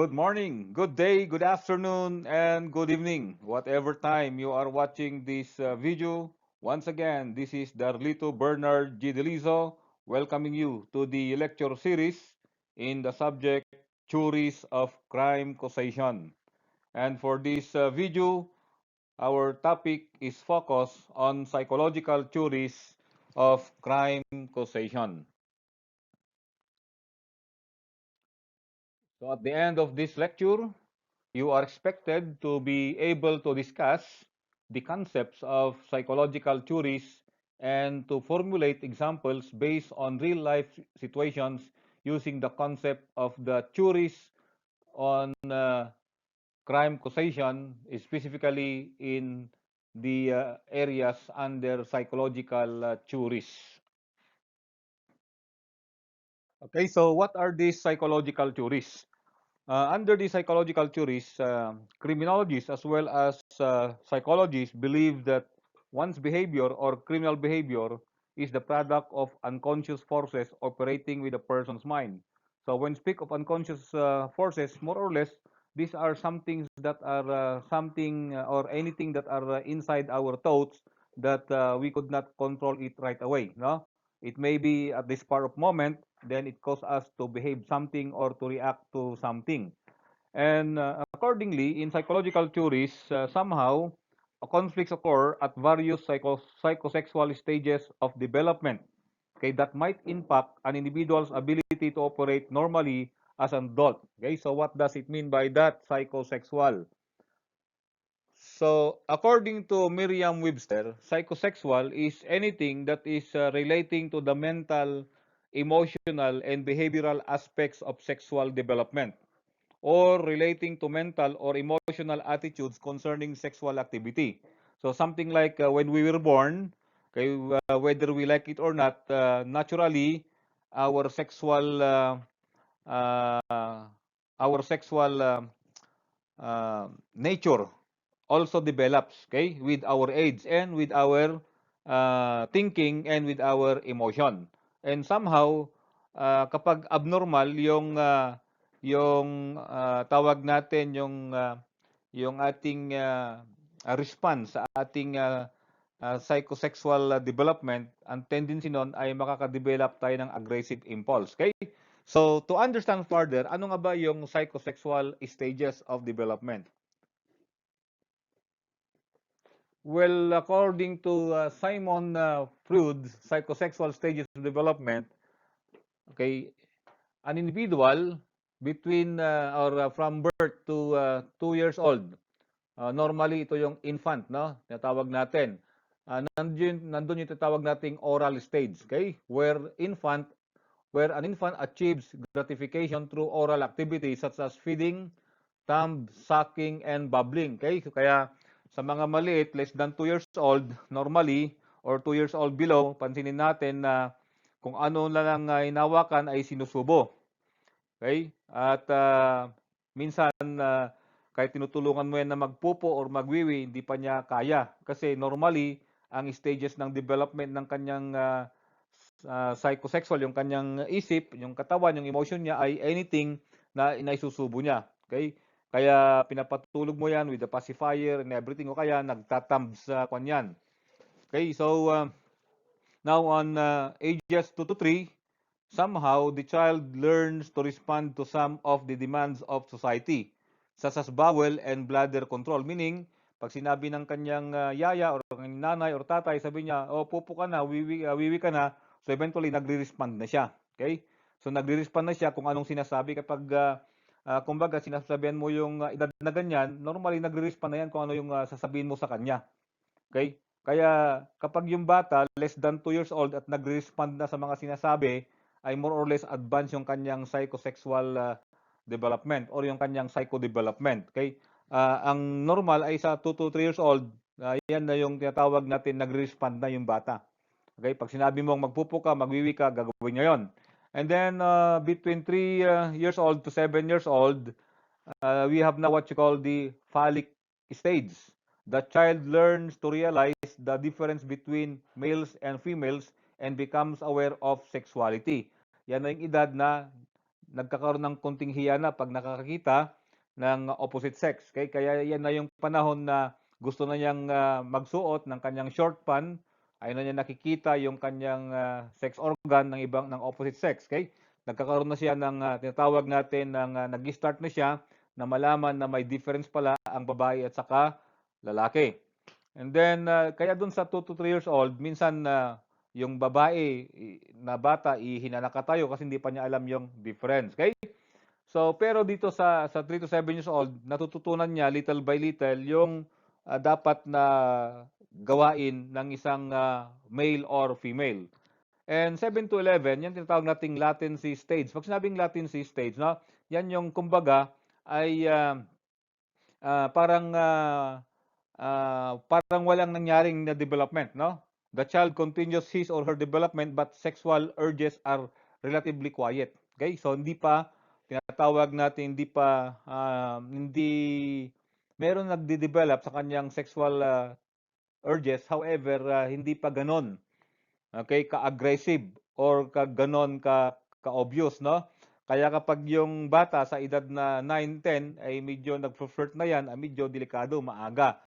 Good morning, good day, good afternoon, and good evening, whatever time you are watching this video. Once again, this is Darlito Bernard G. Delizo welcoming you to the lecture series in the subject Theories of Crime Causation. And for this video, our topic is focused on psychological theories of crime causation. So at the end of this lecture, you are expected to be able to discuss the concepts of psychological theories and to formulate examples based on real life situations using the concept of the theories on crime causation, specifically in the areas under psychological theories. Okay, so what are these psychological theories? Under the psychological theories, criminologists as well as psychologists believe that one's behavior or criminal behavior is the product of unconscious forces operating with a person's mind. So when speak of unconscious forces, more or less, these are some things that are something or anything that are inside our thoughts that we could not control it right away. No, it may be at this part of moment, then it causes us to behave something or to react to something. And accordingly, in psychological theories, somehow conflicts occur at various psychosexual stages of development, okay, that might impact an individual's ability to operate normally as an adult. Okay, so what does it mean by that psychosexual? So, according to Merriam-Webster, psychosexual is anything that is relating to the mental, emotional, and behavioral aspects of sexual development, or relating to mental or emotional attitudes concerning sexual activity. So, something like when we were born, okay, whether we like it or not, naturally, our sexual uh, uh, nature also develops, okay, with our age and with our thinking and with our emotion. And somehow, kapag abnormal yung tawag natin yung ating response sa ating psychosexual development, ang tendency nun ay makaka-develop tayo ng aggressive impulse. Okay? So, to understand further, ano nga ba yung psychosexual stages of development? Well, according to Simon Freud, psychosexual stages of development, okay, an individual between or from birth to 2 years old, normally ito yung infant, no? Tinatawag natin. Nandun yung tinatawag nating oral stage, okay? Where an infant achieves gratification through oral activities such as feeding, thumb, sucking, and bubbling. Okay? So kaya sa mga maliit, less than 2 years old, normally, or 2 years old below, pansinin natin na kung ano lang ang hinawakan ay sinusubo. Okay? At minsan, kahit tinutulungan mo yan na magpupo or magwiwi, hindi pa niya kaya. Kasi normally, ang stages ng development ng kanyang psychosexual, yung kanyang isip, yung katawan, yung emotion niya ay anything na inaisusubo niya. Okay? Kaya pinapatulog mo yan with the pacifier and everything o kaya nagtatamb sa kanyan. Okay, so now on ages 2 to 3, somehow the child learns to respond to some of the demands of society, such as bowel and bladder control. Meaning, pag sinabi ng kanyang yaya or kanyang nanay or tatay, sabi niya, oh, pupo ka na, wiwi ka na, so eventually nagre-respond na siya. Okay? So nagre-respond na siya kung anong sinasabi kapag kumbaga sinasabihan mo yung edad na ganyan, normally nagre-respond na yan kung ano yung sasabihin mo sa kanya. Okay? Kaya kapag yung bata less than 2 years old at nagre-respond na sa mga sinasabi, ay more or less advanced yung kanyang psychosexual development or yung kanyang psycho-development. Okay? Ang normal ay sa 2 to 3 years old, yan na yung tinatawag natin nagre-respond na yung bata. Okay? Pag sinabi mong magpupo ka, magwiwi ka, gagawin niya yon. And then between 3 years old to 7 years old, we have now what you call the phallic stage. The child learns to realize the difference between males and females and becomes aware of sexuality. Yan na yung edad na nagkakaroon ng konting hiya na pag nakakakita ng opposite sex. Okay? Kaya yan na yung panahon na gusto na niyang magsuot ng kanyang short pant, ayaw na niya nakikita yung kanyang sex organ ng opposite sex. Okay? Nagkakaroon na siya ng tinatawag natin ng nag-start na siya na malaman na may difference pala ang babae at saka lalaki. And then kaya dun sa 2 to 3 years old, minsan yung babae na bata hinanakatayo kasi hindi pa niya alam yung difference. Okay? So pero dito sa 3 to 7 years old, natututunan niya little by little yung dapat na gawain ng isang male or female. And 7 to 11, yan tinatawag nating latency stage. Pag sinabing latency stage, no, yan yung kumbaga ay parang walang nangyaring na development, no? The child continues his or her development but sexual urges are relatively quiet. Okay? So hindi pa tinatawag natin hindi meron nagde-develop sa kanyang sexual urges. However, hindi pa ganon, okay, ka-aggressive or ganon ka-obvious, no? Kaya kapag yung bata sa edad na 9, 10 ay medyo nag-flirt na yan, medyo delikado, maaga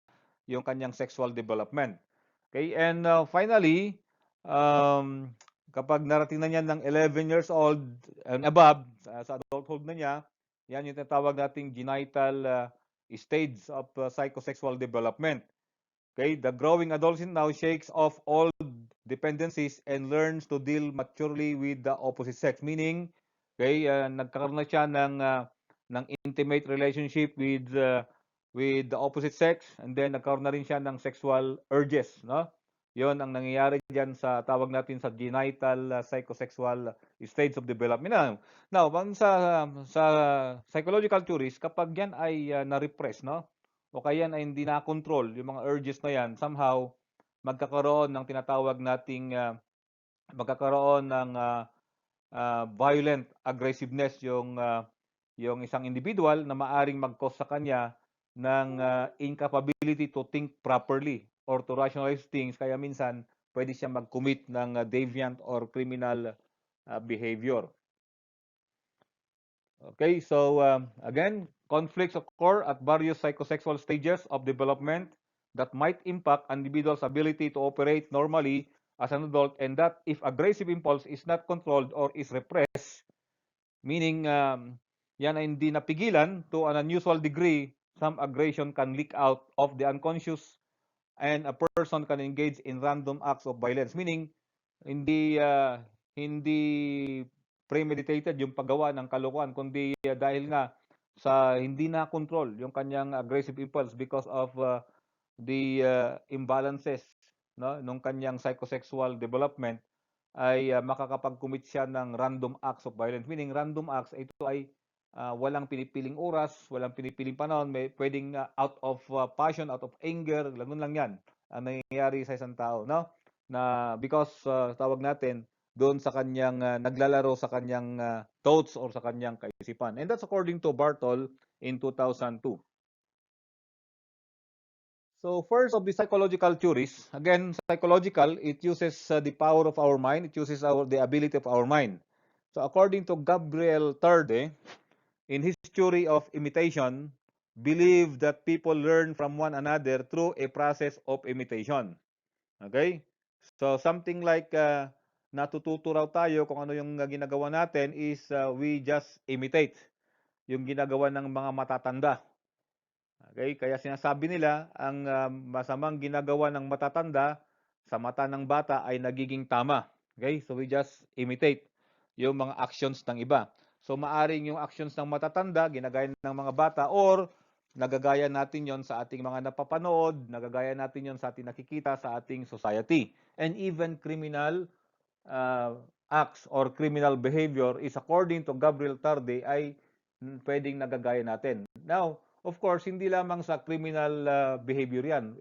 yung kanyang sexual development. Okay, and finally, kapag narating na niya ng 11 years old and above, sa adulthood na niya, yan yung tinatawag nating genital stage of psychosexual development. Okay, the growing adolescent now shakes off all dependencies and learns to deal maturely with the opposite sex. Meaning, okay, nagkakaroon na siya ng intimate relationship with the opposite sex, and then nagkaroon na rin siya ng sexual urges, no? Yon ang nangyayari diyan sa tawag natin sa genital psychosexual stage of development. Now, sa psychological theories, kapag yan ay na-repress, no? O kaya ay hindi na-control yung mga urges na yan, somehow magkakaroon ng tinatawag nating magkakaroon ng violent aggressiveness yung isang individual na maaring mag-cause sa kanya ng incapability to think properly or to rationalize things, kaya minsan pwede siya mag-commit ng deviant or criminal behavior. Okay, so again, conflicts occur at various psychosexual stages of development that might impact an individual's ability to operate normally as an adult, and that if aggressive impulse is not controlled or is repressed, meaning yan ay hindi napigilan to an unusual degree, some aggression can leak out of the unconscious and a person can engage in random acts of violence. Meaning, hindi premeditated yung paggawa ng kalokohan, kundi dahil nga sa hindi na control yung kanyang aggressive impulse because of the imbalances, no, nung kanyang psychosexual development, ay makakapag-commit siya ng random acts of violence. Meaning random acts, ito ay walang pinipiling oras, walang pinipiling panahon, may pwedeng out of passion, out of anger, ganun lang yan ang nangyayari sa isang tao, no? Na because tawag natin doon sa kanyang naglalaro sa kanyang thoughts or sa kanyang kaisipan. And that's according to Bartol in 2002. So first of the psychological theories, again, psychological, it uses the power of our mind, it uses the ability of our mind. So according to Gabriel Tarde, in his theory of imitation, believe that people learn from one another through a process of imitation. Okay? So something like natututo raw tayo kung ano yung ginagawa natin is we just imitate yung ginagawa ng mga matatanda. Okay? Kaya sinasabi nila ang masamang ginagawa ng matatanda sa mata ng bata ay nagiging tama. Okay? So we just imitate yung mga actions ng iba. So maaring yung actions ng matatanda ginagaya ng mga bata, or nagagaya natin yon sa ating mga napapanood, nagagaya natin yon sa ating nakikita sa ating society. And even criminal acts or criminal behavior is, according to Gabriel Tarde, ay pwedeng nagagaya natin. Now, of course, hindi lamang sa criminal behavior yan.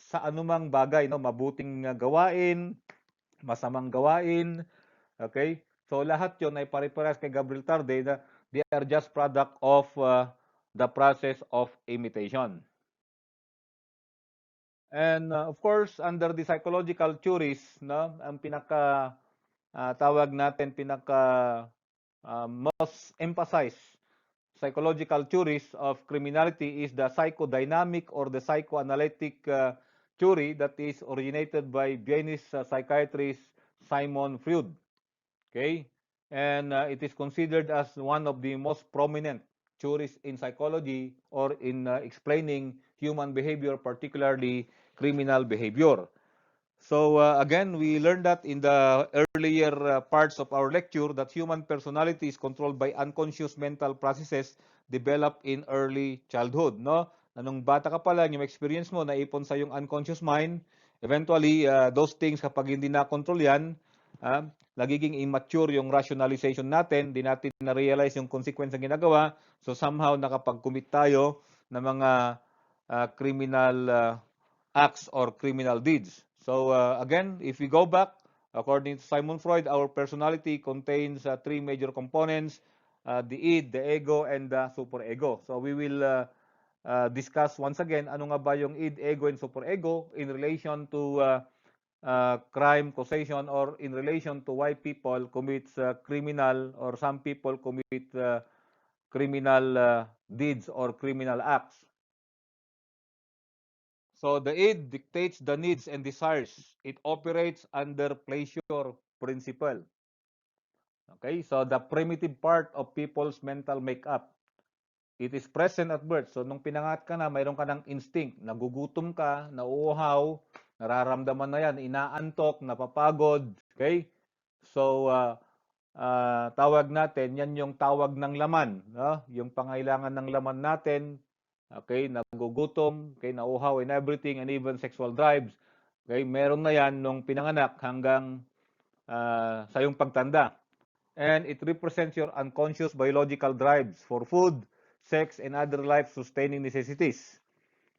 Sa anumang bagay, no, mabuting gawain, masamang gawain, okay? So lahat yon ay pare-parehas kay Gabriel Tarde na they are just product of the process of imitation. And of course, under the psychological theories, no, ang pinaka tawag natin, pinaka most emphasized psychological theories of criminality is the psychodynamic or the psychoanalytic theory that is originated by Viennese psychiatrist Simon Freud. Okay, and it is considered as one of the most prominent theories in psychology or in explaining human behavior, particularly criminal behavior. So again, we learned that in the earlier parts of our lecture that human personality is controlled by unconscious mental processes developed in early childhood, no? Na nung bata ka pa lang, yung experience mo naipon sa yung unconscious mind, eventually those things kapag hindi na control yan, nagiging immature yung rationalization natin, di natin na-realize yung consequence ng ginagawa, so somehow nakapag-commit tayo ng mga criminal acts or criminal deeds. So again, if we go back, according to Simon Freud, our personality contains three major components, the id, the ego, and the superego. So we will discuss once again ano nga ba yung id, ego, and superego in relation to crime causation or in relation to why people commit criminal or some people commit criminal deeds or criminal acts. So the id dictates the needs and desires. It operates under pleasure principle. Okay, so the primitive part of people's mental makeup. It is present at birth. So nung pinangat ka na, mayroon ka ng instinct. Nagugutom ka, nauuhaw, nararamdaman na yan, inaantok, napapagod. Okay? So tawag natin, yan yung tawag ng laman. No? Yung pangailangan ng laman natin, okay, nagugutom, okay, nauuhaw and everything, and even sexual drives. Okay, meron na yan nung pinanganak hanggang sa yung pagtanda. And it represents your unconscious biological drives for food, sex, and other life-sustaining necessities.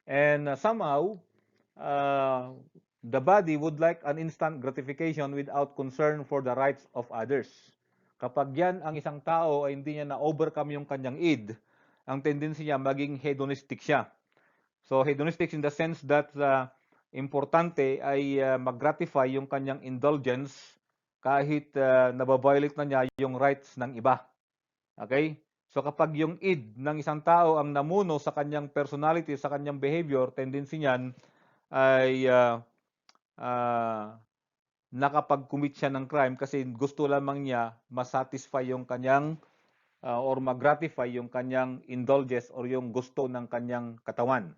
And somehow, the body would like an instant gratification without concern for the rights of others. Kapag yan ang isang tao ay hindi niya na-overcome yung kanyang id, ang tendency niya maging hedonistic siya. So hedonistic in the sense that importante ay mag-gratify yung kanyang indulgence kahit nababiolate na niya yung rights ng iba. Okay? So kapag yung id ng isang tao ang namuno sa kanyang personality, sa kanyang behavior, tendency niyan ay nakapag-commit siya ng crime kasi gusto lamang niya masatisfy yung kanyang or mag-gratify yung kanyang indulgence or yung gusto ng kanyang katawan.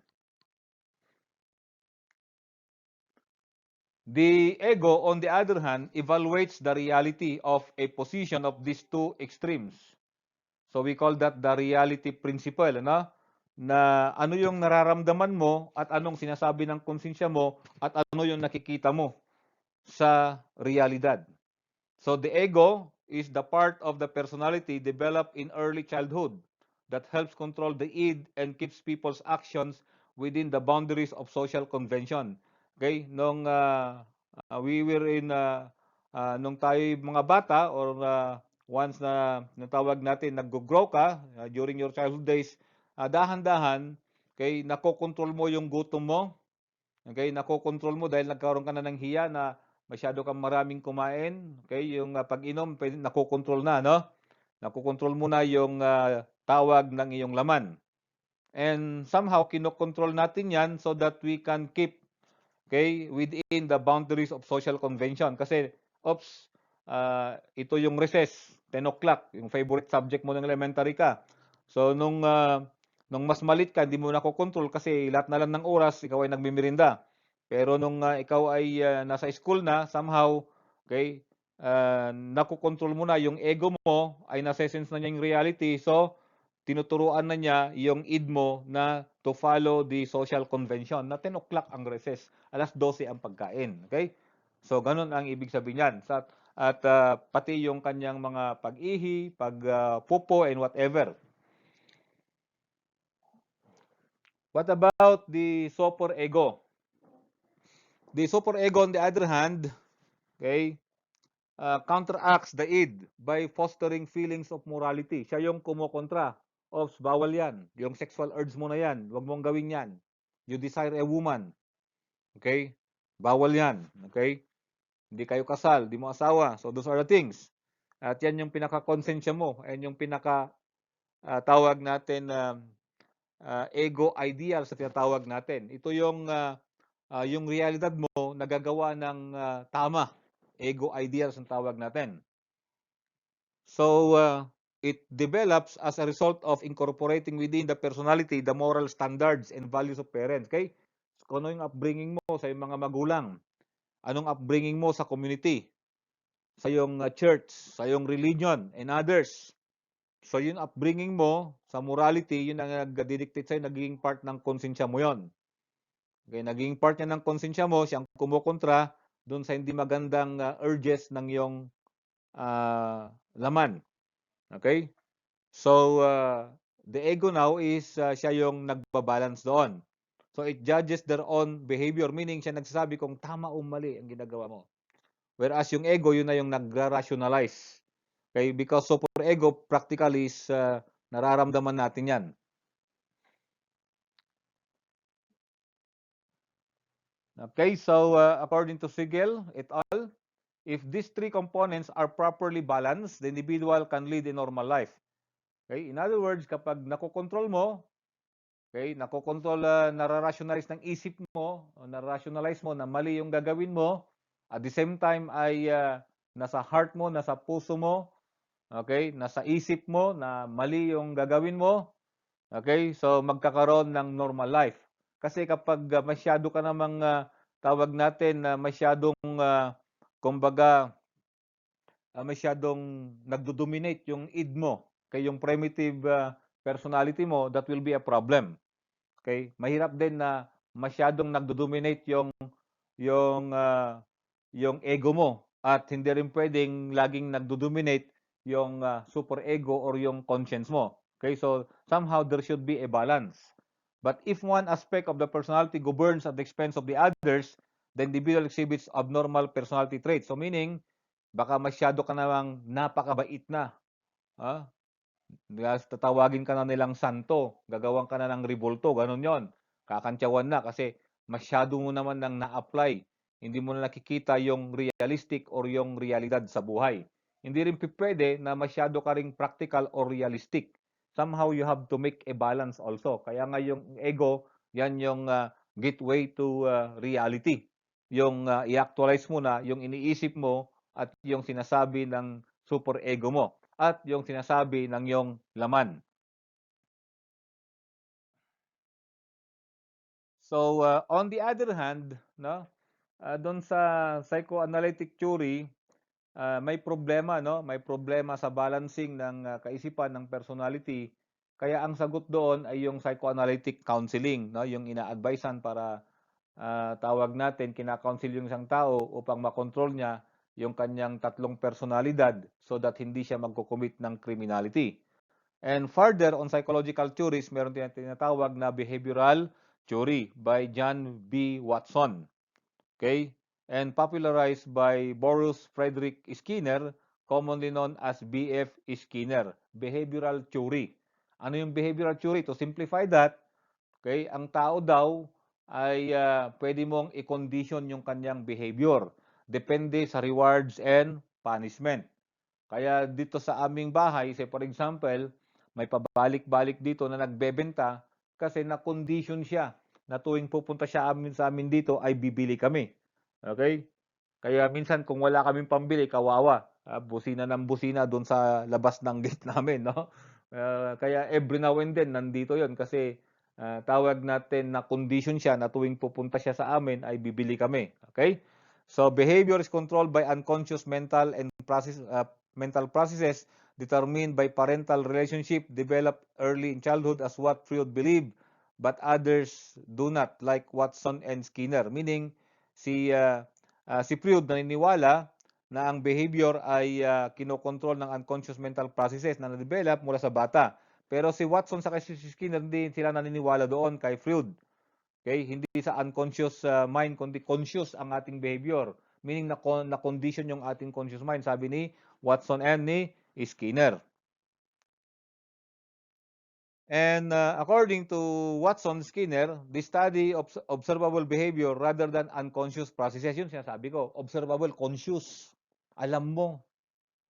The ego, on the other hand, evaluates the reality of a position of these two extremes. So we call that the reality principle, ano? Na ano yung nararamdaman mo at anong sinasabi ng konsensya mo at ano yung nakikita mo sa realidad. So the ego is the part of the personality developed in early childhood that helps control the id and keeps people's actions within the boundaries of social convention. Okay? Nung we were in nung tayo mga bata or once na natawag natin nag-grow ka during your childhood days, dahan-dahan okay, nakokontrol mo yung gutom mo. Okay, nakokontrol mo dahil nagkaroon ka na ng hiya na masyado kang maraming kumain. Okay, yung pag-inom nakokontrol na, no? Nakokontrol mo na yung tawag ng iyong laman. And somehow kinokontrol natin 'yan so that we can keep okay within the boundaries of social convention kasi oops ito yung recess 10 o'clock yung favorite subject mo ng elementary ka. So nung mas malit ka, hindi mo nakokontrol kasi lahat na lang ng oras ikaw ay nagmimirinda. Pero nung ikaw ay nasa school na, somehow, okay, nakokontrol mo na yung ego mo, ay nasa-sense na niya yung reality. So, tinuturuan na niya yung id mo na to follow the social convention na 10 o'clock ang recess, alas 12 ang pagkain. Okay? So, ganun ang ibig sabihin niyan. At pati yung kanyang mga pag-ihi, pagpupo, and whatever. What about the superego? The superego, on the other hand, okay, counteracts the id by fostering feelings of morality. Siya yung kumokontra. Ops, bawal yan. Yung sexual urge mo na yan. Huwag mong gawin yan. You desire a woman. Okay? Bawal yan. Okay? Hindi kayo kasal. Hindi mo asawa. So those are the things. At yan yung pinaka-konsensya mo, and yung pinaka tawag natin na ego ideal sa tinatawag natin. Ito yung realidad mo nagagawa ng tama. Ego ideals ang tawag natin. So, it develops as a result of incorporating within the personality the moral standards and values of parents. Okay? So, kung ano yung upbringing mo sa iyong mga magulang, anong upbringing mo sa community, sa iyong church, sa iyong religion, and others. So, yung upbringing mo sa morality, yun ang nag-dictate sa'yo, naging part ng konsensya mo yon. Okay, naging part niya ng konsensya mo, siyang kumukontra doon sa hindi magandang urges ng iyong laman. Okay? So, the ego now is siya yung nagbabalance doon. So, it judges their own behavior, meaning siya nagsasabi kung tama o mali ang ginagawa mo. Whereas yung ego, yun na yung nagra-rationalize. Okay? Because super ego practically is nararamdaman natin yan. Okay, so according to Siegel et al., if these three components are properly balanced, the individual can lead a normal life. Okay, in other words, kapag nakokontrol mo, okay, nakokontrol, nara-rationalize ng isip mo, o nara-rationalize mo na mali yung gagawin mo, at the same time ay nasa heart mo, nasa puso mo, okay, nasa isip mo na mali yung gagawin mo, okay, so magkakaroon ng normal life. Kasi kapag masyado ka namang tawag natin na masyadong kumbaga masyadong nagdo-dominate yung id mo, kay yung primitive personality mo, that will be a problem. Okay? Mahirap din na masyadong nagdo-dominate yung yung ego mo, at hindi rin pwedeng laging nagdo-dominate yung super ego or yung conscience mo. Okay? So somehow there should be a balance. But if one aspect of the personality governs at the expense of the others, the individual exhibits abnormal personality traits. So meaning, baka masyado ka namang napakabait na. Ah, tatawagin ka na nilang santo, gagawan ka na ng ribulto, ganun yon. Kakantyawan na kasi masyado mo naman nang na-apply. Hindi mo na nakikita yung realistic or yung realidad sa buhay. Hindi rin pwede na masyado ka ring practical or realistic. Somehow you have to make a balance also. Kaya nga yung ego, yan yung gateway to reality. Yung i-actualize mo na yung iniisip mo at yung sinasabi ng super ego mo at yung sinasabi ng yung laman. So, on the other hand, no, doon sa psychoanalytic theory, may problema, no? May problema sa balancing ng kaisipan ng personality. Kaya ang sagot doon ay yung psychoanalytic counseling, no? Yung ina-advisean para tawag natin, kina-counsel yung isang tao upang makontrol niya yung kanyang tatlong personalidad so that hindi siya magko-commit ng criminality. And further, on psychological theories, meron tinatawag na behavioral theory by John B. Watson. Okay? And popularized by Boris Frederick Skinner, commonly known as B.F. Skinner. Behavioral theory. Ano yung behavioral theory? To simplify that, okay, ang tao daw ay pwede mong i-condition yung kanyang behavior. Depende sa rewards and punishment. Kaya dito sa aming bahay, say for example, may pabalik-balik dito na nagbebenta kasi na-condition siya na tuwing pupunta siya sa amin dito ay bibili kami. Okay? Kaya minsan kung wala kaming pambili, kawawa. Busina ng busina doon sa labas ng gate namin, no? Kaya every now and then nandito 'yon kasi tawag natin na condition siya na tuwing pupunta siya sa amin ay bibili kami. Okay? So behavior is controlled by unconscious mental processes determined by parental relationship developed early in childhood as what Freud believed, but others do not, like Watson and Skinner. Meaning si Freud naniniwala na ang behavior ay kinokontrol ng unconscious mental processes na na-develop mula sa bata. Pero si Watson sa si Skinner, hindi sila naniniwala doon kay Freud. Okay? Hindi sa unconscious mind, kundi conscious ang ating behavior. Meaning na-condition yung ating conscious mind, sabi ni Watson and ni Skinner. And according to Watson, Skinner, the study of observable behavior rather than unconscious processes, yun sinasabi ko, observable, conscious. Alam mo,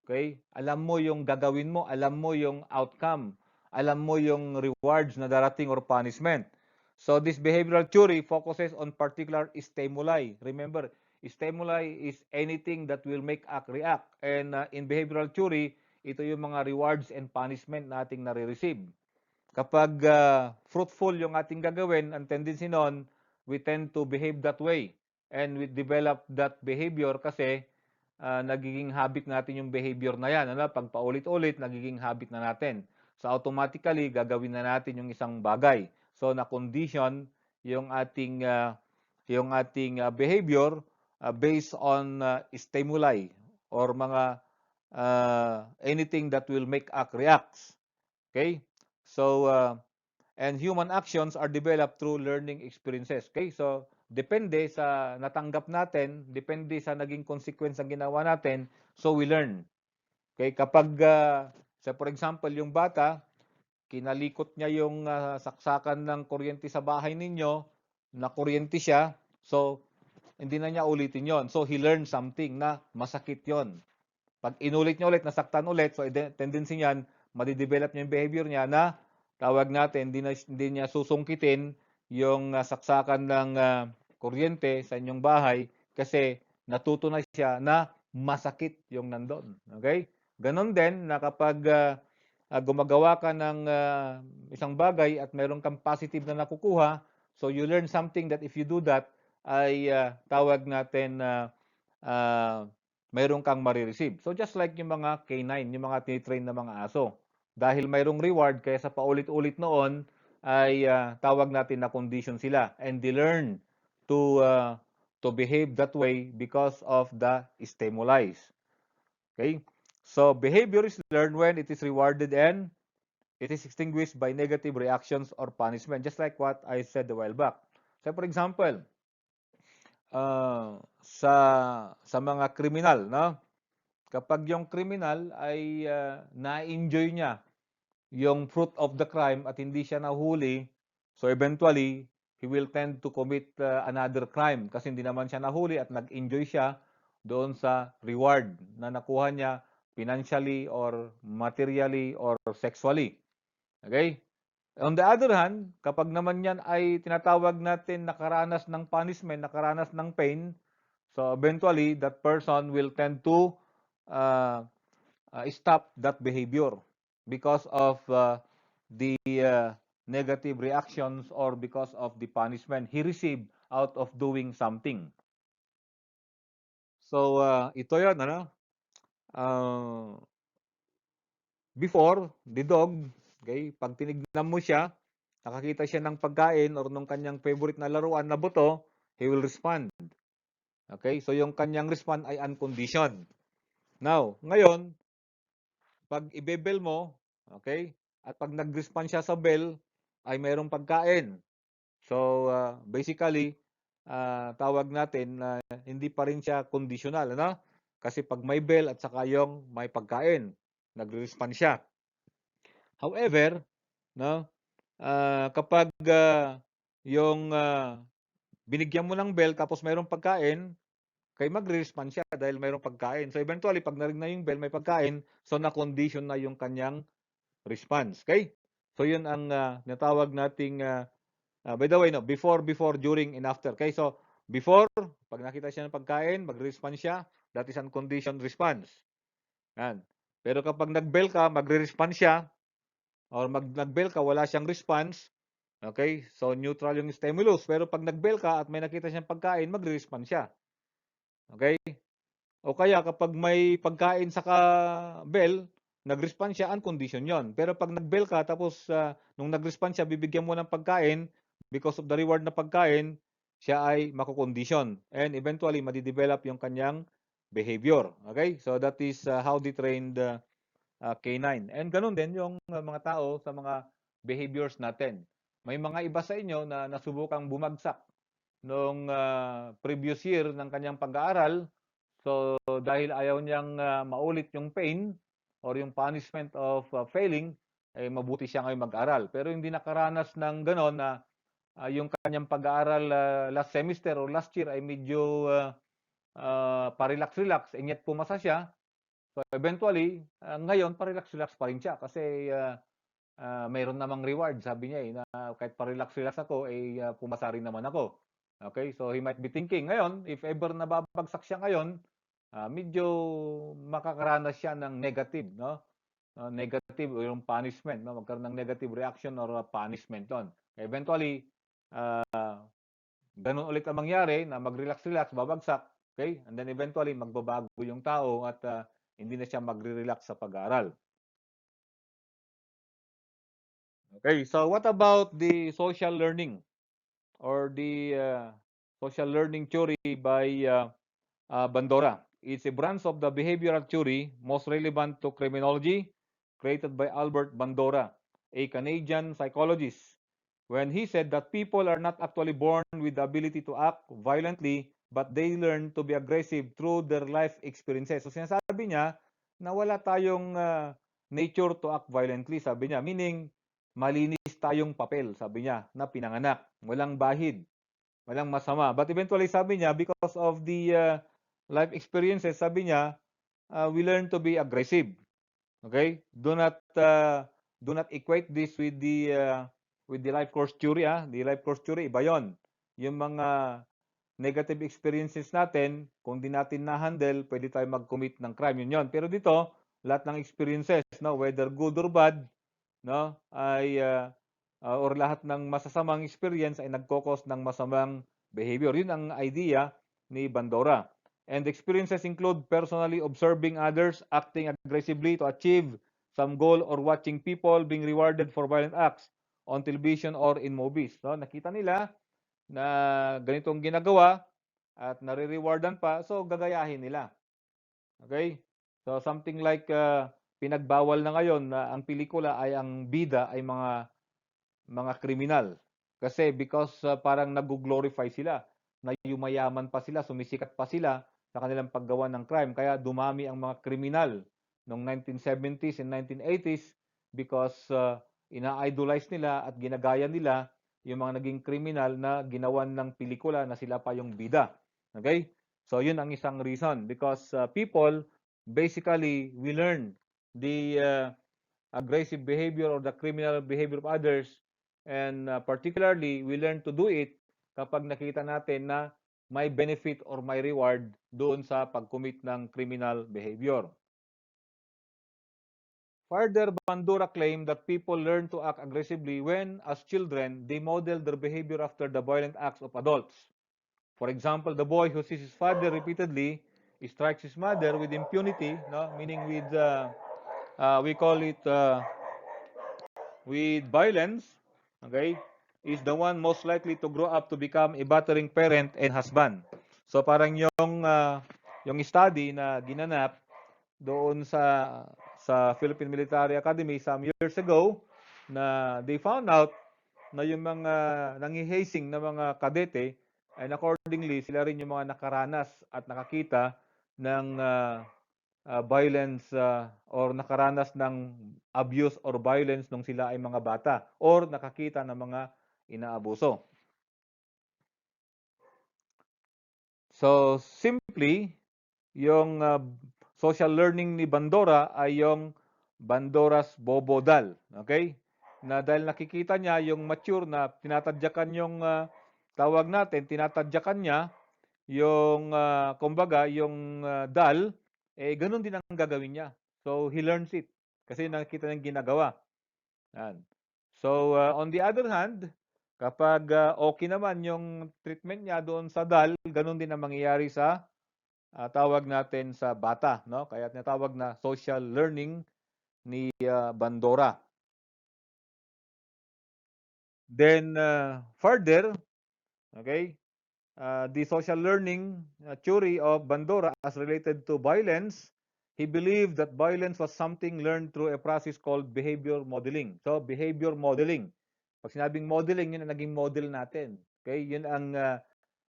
Okay? Alam mo yung gagawin mo, alam mo yung outcome, alam mo yung rewards na darating or punishment. So this behavioral theory focuses on particular stimuli. Remember, stimuli is anything that will make us react. And in behavioral theory, ito yung mga rewards and punishment na ating nare-receive. Kapag fruitful yung ating gagawin, ang tendency nun, we tend to behave that way. And we develop that behavior kasi nagiging habit natin yung behavior na yan. Ano? Pag paulit-ulit, nagiging habit na natin. So automatically, gagawin na natin yung isang bagay. So na-condition yung ating behavior based on stimuli or mga anything that will make us react. Okay? So, and human actions are developed through learning experiences. Okay? So, depende sa natanggap natin, depende sa naging consequence ng ginawa natin, so we learn. Okay? Kapag, for example, yung bata, kinalikot niya yung saksakan ng kuryente sa bahay ninyo, nakuryente siya, so, hindi na niya ulitin yon. So, he learned something na masakit yon. Pag inulit niya ulit, nasaktan ulit, so tendency niyan, madidevelop niya yung behavior niya na tawag natin, hindi niya susungkitin yung saksakan ng kuryente sa inyong bahay kasi natuto na siya na masakit yung nandun. Okay? Ganon din na kapag gumagawa ka ng isang bagay at meron kang positive na nakukuha, so you learn something that if you do that, ay tawag natin mayroon kang marireceive. So just like yung mga K9, yung mga tinitrain na mga aso. Dahil mayroong reward, kaya sa paulit-ulit noon, ay tawag natin na condition sila. And they learn to behave that way because of the stimuli. Okay? So behavior is learned when it is rewarded and it is extinguished by negative reactions or punishment. Just like what I said a while back. So for example, sa mga kriminal, no? Kapag yung kriminal ay na-enjoy niya yung fruit of the crime at hindi siya nahuli, so eventually, he will tend to commit another crime kasi hindi naman siya nahuli at nag-enjoy siya doon sa reward na nakuha niya financially or materially or sexually. Okay? On the other hand, kapag naman yan ay tinatawag natin nakaranas ng punishment, nakaranas ng pain, so eventually that person will tend to uh, stop that behavior because of the negative reactions or because of the punishment he received out of doing something. So, ito yun, ano? Before, the dog, okay, pag tinignan mo siya, nakakita siya ng pagkain or nung kanyang favorite na laruan na buto, he will respond. Okay, so yung kanyang respond ay unconditioned. Now, ngayon, pag ibebel mo, okay, at pag nag-respond siya sa bell, ay mayroong pagkain. So, basically, tawag natin na hindi pa rin siya conditional, ano? Kasi pag may bell at saka yung may pagkain, nagre-respond siya. However, no, kapag yung binigyan mo ng bell tapos mayroong pagkain, kay magre-respond siya dahil mayroong pagkain. So eventually, pag narinig na yung bell, may pagkain, so na-condition na yung kanyang response. Okay? So yun ang natawag nating, by the way, no, before, during, and after. Okay? So before, pag nakita siya ng pagkain, magre-respond siya, that is unconditioned response. Yan. Pero kapag nag-bell ka, magre-respond siya, or nag-bell ka, wala siyang response, okay? So neutral yung stimulus. Pero pag nag-bell ka at may nakita siyang pagkain, magre-respond siya. Okay? O kaya kapag may pagkain sa bell, nag-respond siya, unconditioned yon. Pero pag nag-bell ka, tapos nung nag-respond siya, bibigyan mo ng pagkain, because of the reward na pagkain, siya ay mako-condition. And eventually, madidevelop yung kanyang behavior. Okay? So that is how they trained K9. And ganun din yung mga tao sa mga behaviors natin. May mga iba sa inyo na nasubukang bumagsak noong previous year ng kanyang pag-aaral. So dahil ayaw niyang maulit yung pain or yung punishment of failing, eh mabuti siya ngayon mag-aral. Pero hindi nakaranas ng ganon na yung kanyang pag-aaral last semester or last year ay medyo pa-relax-relax, and yet pumasa siya. So eventually, ngayon pa-relax-relax pa rin siya kasi mayroon namang reward, sabi niya na kahit pa-relax-relax ako, pumasa rin naman ako. Okay, so he might be thinking ngayon, if ever nababagsak siya ngayon, medyo makakaranas siya ng negative, no? Negative o yung punishment, no? Magkaroon ng negative reaction or punishment doon. Eventually, ganun ulit ang mangyari na mag-relax-relax, babagsak, okay? And then eventually, magbabago yung tao at hindi na siya magre-relax sa pag-aaral. Okay, so what about the social learning or the social learning theory by Bandora? It's a branch of the behavioral theory most relevant to criminology, created by Albert Bandora, a Canadian psychologist, when he said that people are not actually born with the ability to act violently, but they learn to be aggressive through their life experiences. So sinasabi niya na wala tayong nature to act violently, sabi niya. Meaning, malinis tayong papel, sabi niya, na pinanganak. Walang bahid, walang masama. But eventually, sabi niya, because of the life experiences, sabi niya, we learn to be aggressive. Okay? Do not equate this with the life course theory. The life course theory, iba yun. Yung mga negative experiences natin, kung di natin na-handle, pwede tayo mag-commit ng crime. Yun yun. Pero dito, lahat ng experiences, no, whether good or bad, no, or lahat ng masasamang experience ay nagkokos ng masamang behavior. Yun ang idea ni Bandora. And experiences include personally observing others, acting aggressively to achieve some goal, or watching people being rewarded for violent acts on television or in movies. So, nakita nila na ganitong ginagawa at nare-rewardan pa, so gagayahin nila. Okay? So something like pinagbawal na ngayon na ang pelikula ay ang bida ay mga kriminal. Kasi because parang nag-glorify sila, na yumayaman pa sila, sumisikat pa sila sa kanilang paggawa ng crime. Kaya dumami ang mga kriminal noong 1970s and 1980s because ina-idolize nila at ginagaya nila yung mga naging kriminal na ginawan ng pelikula na sila pa yung bida. Okay? So yun ang isang reason because people basically we learn the aggressive behavior or the criminal behavior of others, and particularly we learn to do it kapag nakita natin na may benefit or may reward doon sa pag-commit ng criminal behavior. Further, Bandura claimed that people learn to act aggressively when, as children, they model their behavior after the violent acts of adults. For example, the boy who sees his father repeatedly strikes his mother with impunity, no? Meaning with, we call it with violence, okay, is the one most likely to grow up to become a battering parent and husband. So parang yung study na ginanap doon sa Philippine Military Academy some years ago na they found out na yung mga nangihasing na mga kadete and accordingly sila rin yung mga nakaranas at nakakita ng violence or nakaranas ng abuse or violence nung sila ay mga bata or nakakita ng mga inaabuso. So simply, yung social learning ni Bandora ay yung Bandora's Bobodal. Okay? Na dahil nakikita niya yung mature na tinatadyakan yung tawag natin, tinatadyakan niya yung kumbaga yung dal, ganun din ang gagawin niya. So he learns it kasi nakita niyang ginagawa. Yan. So on the other hand, kapag okay naman yung treatment niya doon sa dal, ganun din ang mangyayari sa tawag natin sa bata, no? Kaya tinatawag na social learning ni Bandora. Then further, okay, the social learning theory of Bandora as related to violence, he believed that violence was something learned through a process called behavior modeling. So behavior modeling. Pag sinabing modeling, yun ang naging model natin. Okay, yun ang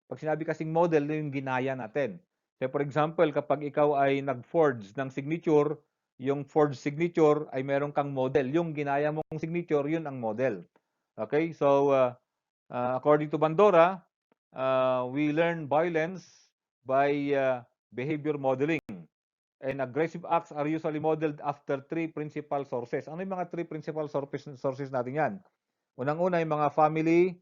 pag sinabi kasing model, yun yung ginaya natin. So for example, kapag ikaw ay nag-forge ng signature, yung forged signature ay meron kang model. Yung ginaya mong signature, yun ang model. Okay? So according to Bandora, we learn violence by behavior modeling. And aggressive acts are usually modeled after three principal sources. Ano yung mga three principal sources natin yan? Unang-una yung mga family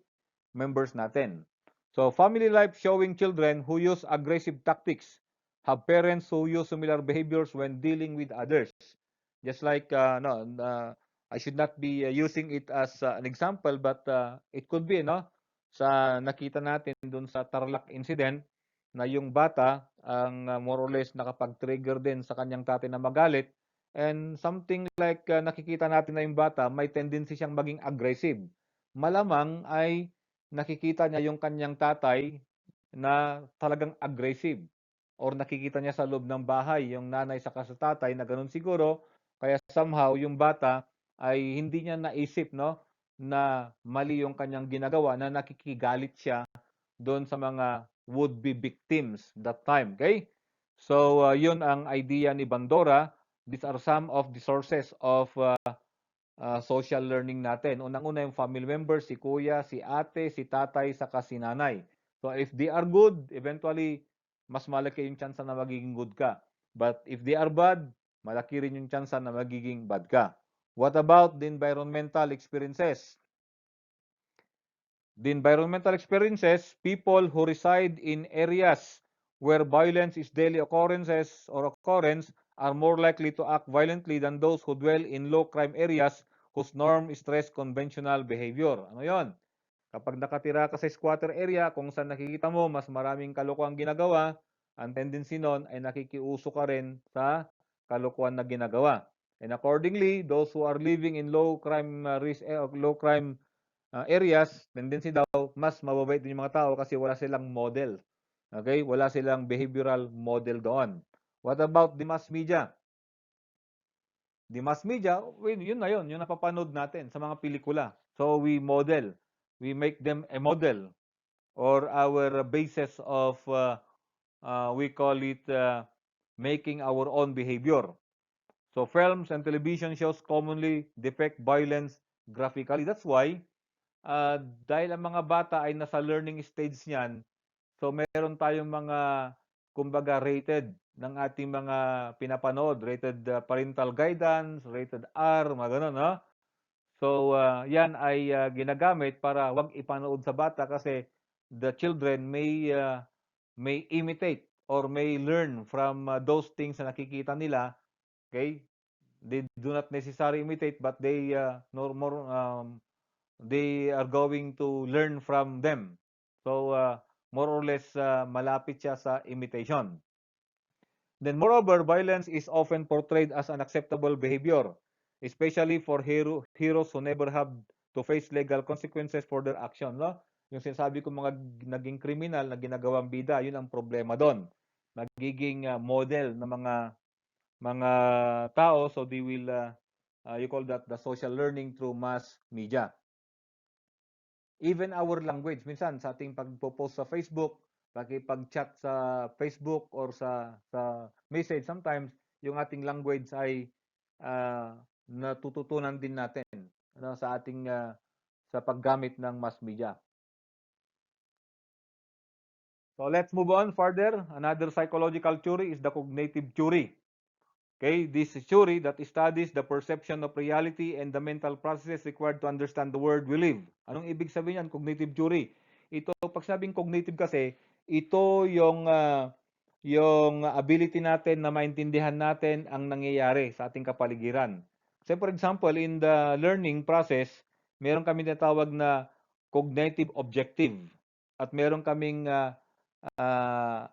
members natin. So, family life showing children who use aggressive tactics have parents who use similar behaviors when dealing with others. Just like, no, I should not be using it as an example, but it could be, no? Sa nakita natin dun sa Tarlac incident, na yung bata ang more or less nakapag-trigger din sa kanyang tatay na magalit, and something like nakikita natin na yung bata may tendency siyang maging aggressive. Malamang ay nakikita niya yung kanyang tatay na talagang aggressive, or nakikita niya sa loob ng bahay yung nanay sa tatay na ganun siguro, kaya somehow yung bata ay hindi niya naisip, no, na mali yung kanyang ginagawa, na nakikigalit siya doon sa mga would-be victims that time. Okay? So, yun ang idea ni Bandora. These are some of the sources of social learning natin. Unang-una yung family members, si kuya, si ate, si tatay, saka si nanay. So, if they are good, eventually, mas malaki yung chance na magiging good ka. But if they are bad, malaki rin yung chance na magiging bad ka. What about the environmental experiences? The environmental experiences, people who reside in areas where violence is daily occurrences or occurrence are more likely to act violently than those who dwell in low crime areas whose norm is stress conventional behavior. Ano yon? Kapag nakatira ka sa squatter area kung saan nakikita mo mas maraming kalokohan ginagawa, ang tendency nun ay nakikiuso ka rin sa kalokohan na ginagawa. And accordingly, those who are living in low crime areas, tendency daw, mas mababait din yung mga tao kasi wala silang model. Okay? Wala silang behavioral model doon. What about the mass media? The mass media, yun na yun, yung napapanood natin sa mga pelikula. So we model, we make them a model or our basis of, we call it making our own behavior. So films and television shows commonly depict violence graphically. That's why dahil ang mga bata ay nasa learning stage niyan, so meron tayong mga kumbaga rated ng ating mga pinapanood, rated parental guidance, rated R, mga ganun, no? So yan ay ginagamit para wag ipanood sa bata kasi the children may imitate or may learn from those things na nakikita nila, okay? They do not necessarily imitate, but they are going to learn from them. So, more or less, malapit siya sa imitation. Then, moreover, violence is often portrayed as an acceptable behavior, especially for heroes who never have to face legal consequences for their action. No? Yung sinasabi ko mga naging kriminal na ginagawang bida, yun ang problema doon. Nagiging model ng mga tao, so they will, you call that the social learning through mass media. Even our language, minsan sa ating pagpo-post sa Facebook, pakipag-chat sa Facebook or sa message, sometimes yung ating language ay natututunan din natin, ano, sa ating sa paggamit ng mass media. So let's move on further. Another psychological theory is the cognitive theory. Okay, this is theory that studies the perception of reality and the mental processes required to understand the world we live. Anong ibig sabihin yan? Cognitive theory. Ito, pag sabing cognitive kasi, ito yung ability natin na maintindihan natin ang nangyayari sa ating kapaligiran. So for example, in the learning process, meron kami tinatawag na cognitive objective at meron kaming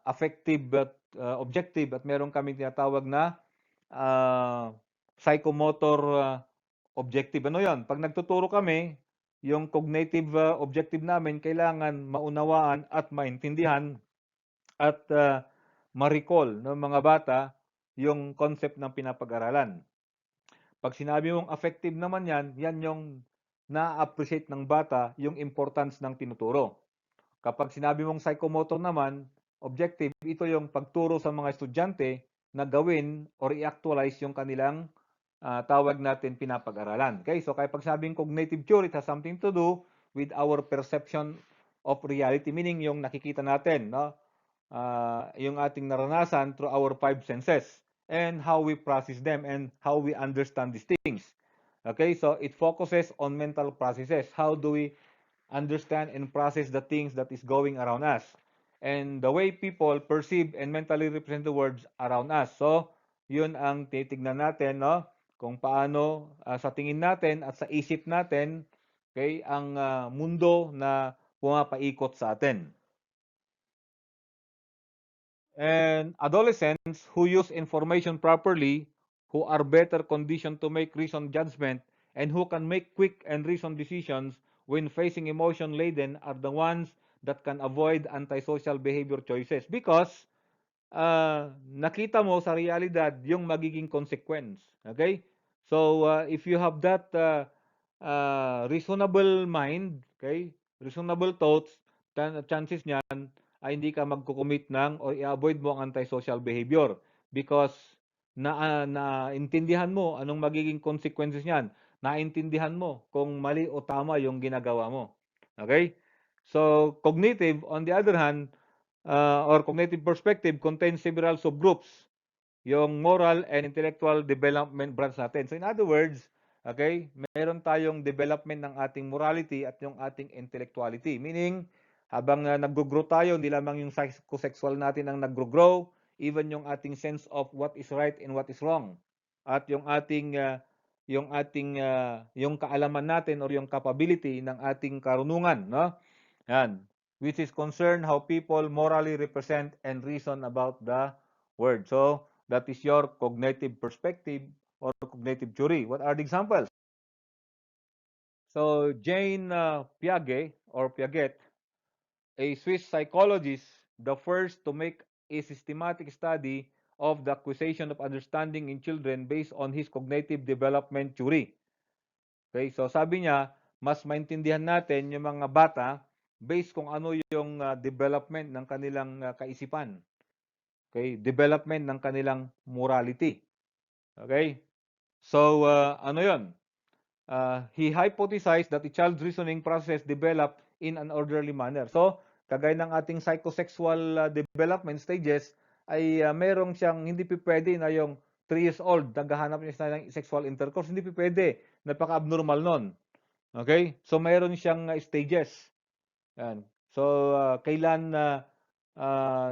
affective objective at meron kaming tinatawag na psychomotor objective. Ano yon? Pag nagtuturo kami, yung cognitive objective namin, kailangan maunawaan at maintindihan at ma-recall ng mga bata yung concept ng pinapag-aralan. Pag sinabi mong affective naman yan yung na-appreciate ng bata yung importance ng tinuturo. Kapag sinabi mong psychomotor naman, objective, ito yung pagturo sa mga estudyante na gawin or i-actualize yung kanilang tawag natin pinapag-aralan. Okay? So kaya pag sabing cognitive theory, it has something to do with our perception of reality, meaning yung nakikita natin, no? Yung ating naranasan through our five senses. and how we process them and how we understand these things. Okay, so it focuses on mental processes. How do we understand and process the things that is going around us? And the way people perceive and mentally represent the words around us. So, yun ang titignan natin, no? Kung paano sa tingin natin at sa isip natin, okay, ang mundo na pumapaikot sa atin. And adolescents who use information properly, who are better conditioned to make reasoned judgment, and who can make quick and reasoned decisions when facing emotion laden are the ones that can avoid antisocial behavior choices because nakita mo sa realidad yung magiging consequence. Okay? So, if you have that reasonable mind, okay, reasonable thoughts, chances niyan ay hindi ka magko-commit ng o i-avoid mo ang antisocial behavior because naintindihan mo anong magiging consequences niyan. Naintindihan mo kung mali o tama yung ginagawa mo. Okay? So, cognitive, on the other hand, or cognitive perspective contains several subgroups, yung moral and intellectual development branch natin. So in other words, okay, meron tayong development ng ating morality at yung ating intellectuality. Meaning, habang nag-grow tayo, hindi lamang yung psychosexual natin ang nag-grow, even yung ating sense of what is right and what is wrong. At yung kaalaman natin or yung capability ng ating karunungan, no? Yan, which is concern how people morally represent and reason about the word. So, that is your cognitive perspective or cognitive theory. What are the examples? So, Jane Piaget, a Swiss psychologist, the first to make a systematic study of the acquisition of understanding in children based on his cognitive development theory. Okay, so sabi niya, mas maintindihan natin yung mga bata based kung ano yung development ng kanilang kaisipan. Okay, development ng kanilang morality. Okay? So, ano yun? He hypothesized that the child's reasoning process develop in an orderly manner. So, kagaya ng ating psychosexual development stages, ay merong siyang hindi pwede na yung 3 years old, naghahanap niya ng sexual intercourse, hindi pwede. Napaka-abnormal nun. Okay? So, mayroon siyang stages. Yan. So, kailan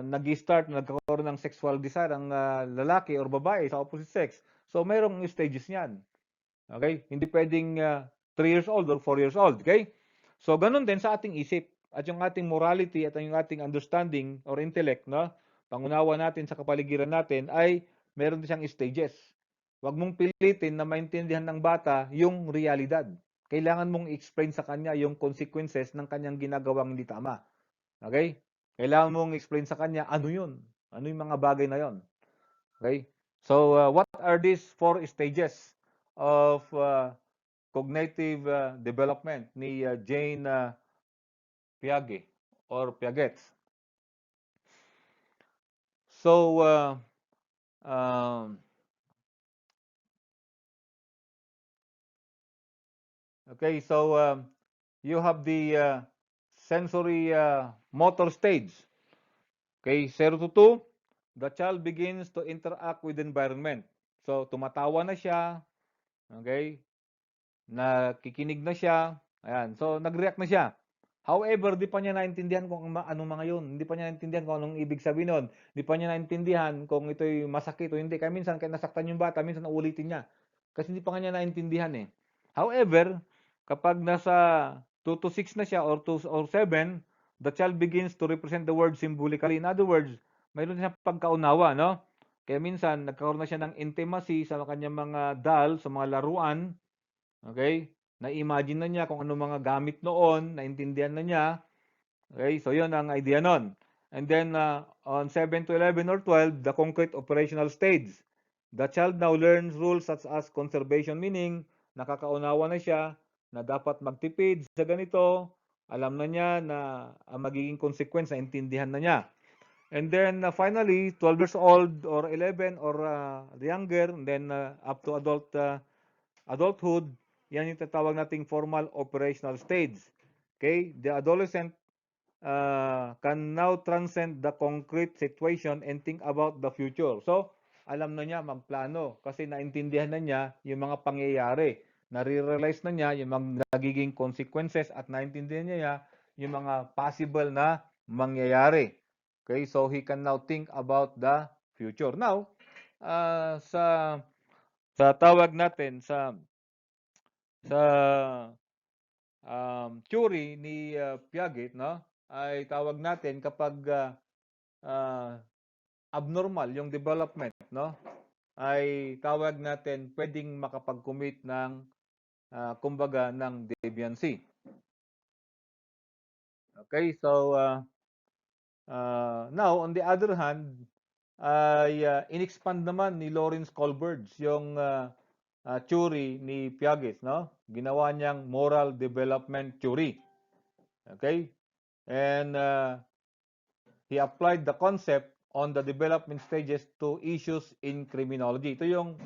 nag-start, nagkakaroon ng sexual desire ang lalaki or babae sa opposite sex. So, mayroong stages niyan. Okay? Hindi pwedeng 3 years old or 4 years old. Okay? So, ganun din sa ating isip at yung ating morality at yung ating understanding or intellect, no? Pangunawa natin sa kapaligiran natin ay meron din siyang stages. Huwag mong pilitin na maintindihan ng bata yung realidad. Kailangan mong explain sa kanya yung consequences ng kanyang ginagawang hindi tama. Okay? Kailangan mong explain sa kanya ano yun. Ano yung mga bagay na yun. Okay? So, what are these 4 stages of cognitive development ni Jane Piaget or Piaget? So, okay, so you have the sensory motor stage. Okay, 0 to 2, the child begins to interact with the environment. So, tumatawa na siya, okay, nakikinig na siya, ayan, so nag-react na siya. However, di pa niya naintindihan kung anong mga yun. Hindi pa niya naintindihan kung anong ibig sabihin nun. Di pa niya naintindihan kung ito'y masakit o hindi. Kaya minsan, kaya nasaktan yung bata, minsan ulitin niya. Kasi hindi pa kanya naintindihan eh. However, kapag nasa 2 to 6 na siya or 2 or 7, the child begins to represent the word symbolically. In other words, mayroon siyang pagkaunawa, no? Kaya minsan, nagkaroon na siya ng intimacy sa kanyang mga doll, sa mga laruan. Okay? Na-imagine na niya kung ano mga gamit noon, naintindihan na niya. Okay? So, yun ang idea nun. And then, on 7 to 11 or 12, the concrete operational stage. The child now learns rules such as conservation, meaning nakakaunawa na siya na dapat magtipid sa ganito. Alam na niya na ang magiging consequence na intindihan na niya. And then finally, 12 years old or 11 or younger, and then up to adulthood, yan yung tatawag nating formal operational stage. Okay? The adolescent can now transcend the concrete situation and think about the future. So, alam na niya magplano kasi naintindihan na niya yung mga pangyayari. Nare-realize na niya yung mga nagiging consequences at naintindihan niya yung mga possible na mangyayari. Okay, so he can now think about the future. Now, sa tawag natin sa theory ni Piaget, no, ay tawag natin kapag ah, abnormal yung development, no, ay tawag natin pwedeng makapag-commit ng kumbaga ng deviancy. Okay, so now on the other hand ay inexpand naman ni Lawrence Kohlberg yung theory ni Piaget, no? Ginawa niyang moral development theory. Okay? And he applied the concept on the development stages to issues in criminology. Ito yung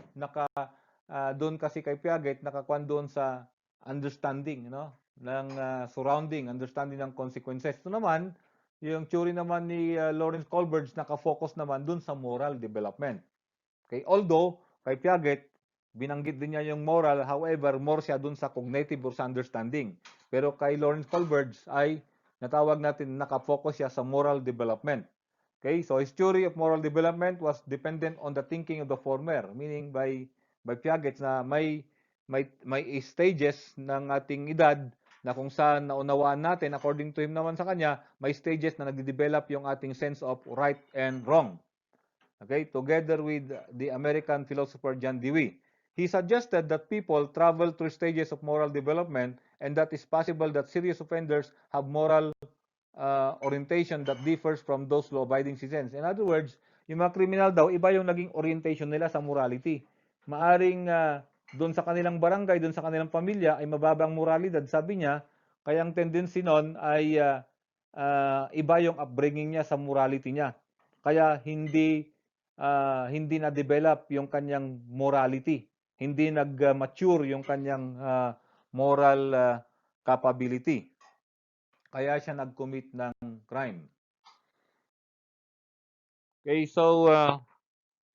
doon kasi kay Piaget nakakuan doon sa understanding, no, ng surrounding, understanding ng consequences. Ito naman yung theory naman ni Lawrence Kohlberg naka-focus naman doon sa moral development. Okay, although kay Piaget binanggit din niya yung moral, however more siya doon sa cognitive or sa understanding. Pero kay Lawrence Kohlberg ay natawag natin naka-focus siya sa moral development. Okay, so his theory of moral development was dependent on the thinking of the former, meaning by Piaget na may stages ng ating edad na kung saan naunawaan natin, according to him naman sa kanya, may stages na nagde-develop yung ating sense of right and wrong. Okay, together with the American philosopher John Dewey. He suggested that people travel through stages of moral development and that it's possible that serious offenders have moral orientation that differs from those law-abiding citizens. In other words, yung mga criminal daw, iba yung naging orientation nila sa morality. Maaring doon sa kanilang barangay, doon sa kanilang pamilya, ay mababang moralidad. Sabi niya, kaya ang tendency nun ay iba yung upbringing niya sa morality niya. Kaya hindi na-develop yung kanyang morality. Hindi nag-mature yung kanyang moral capability. Kaya siya nag-commit ng crime. Okay, so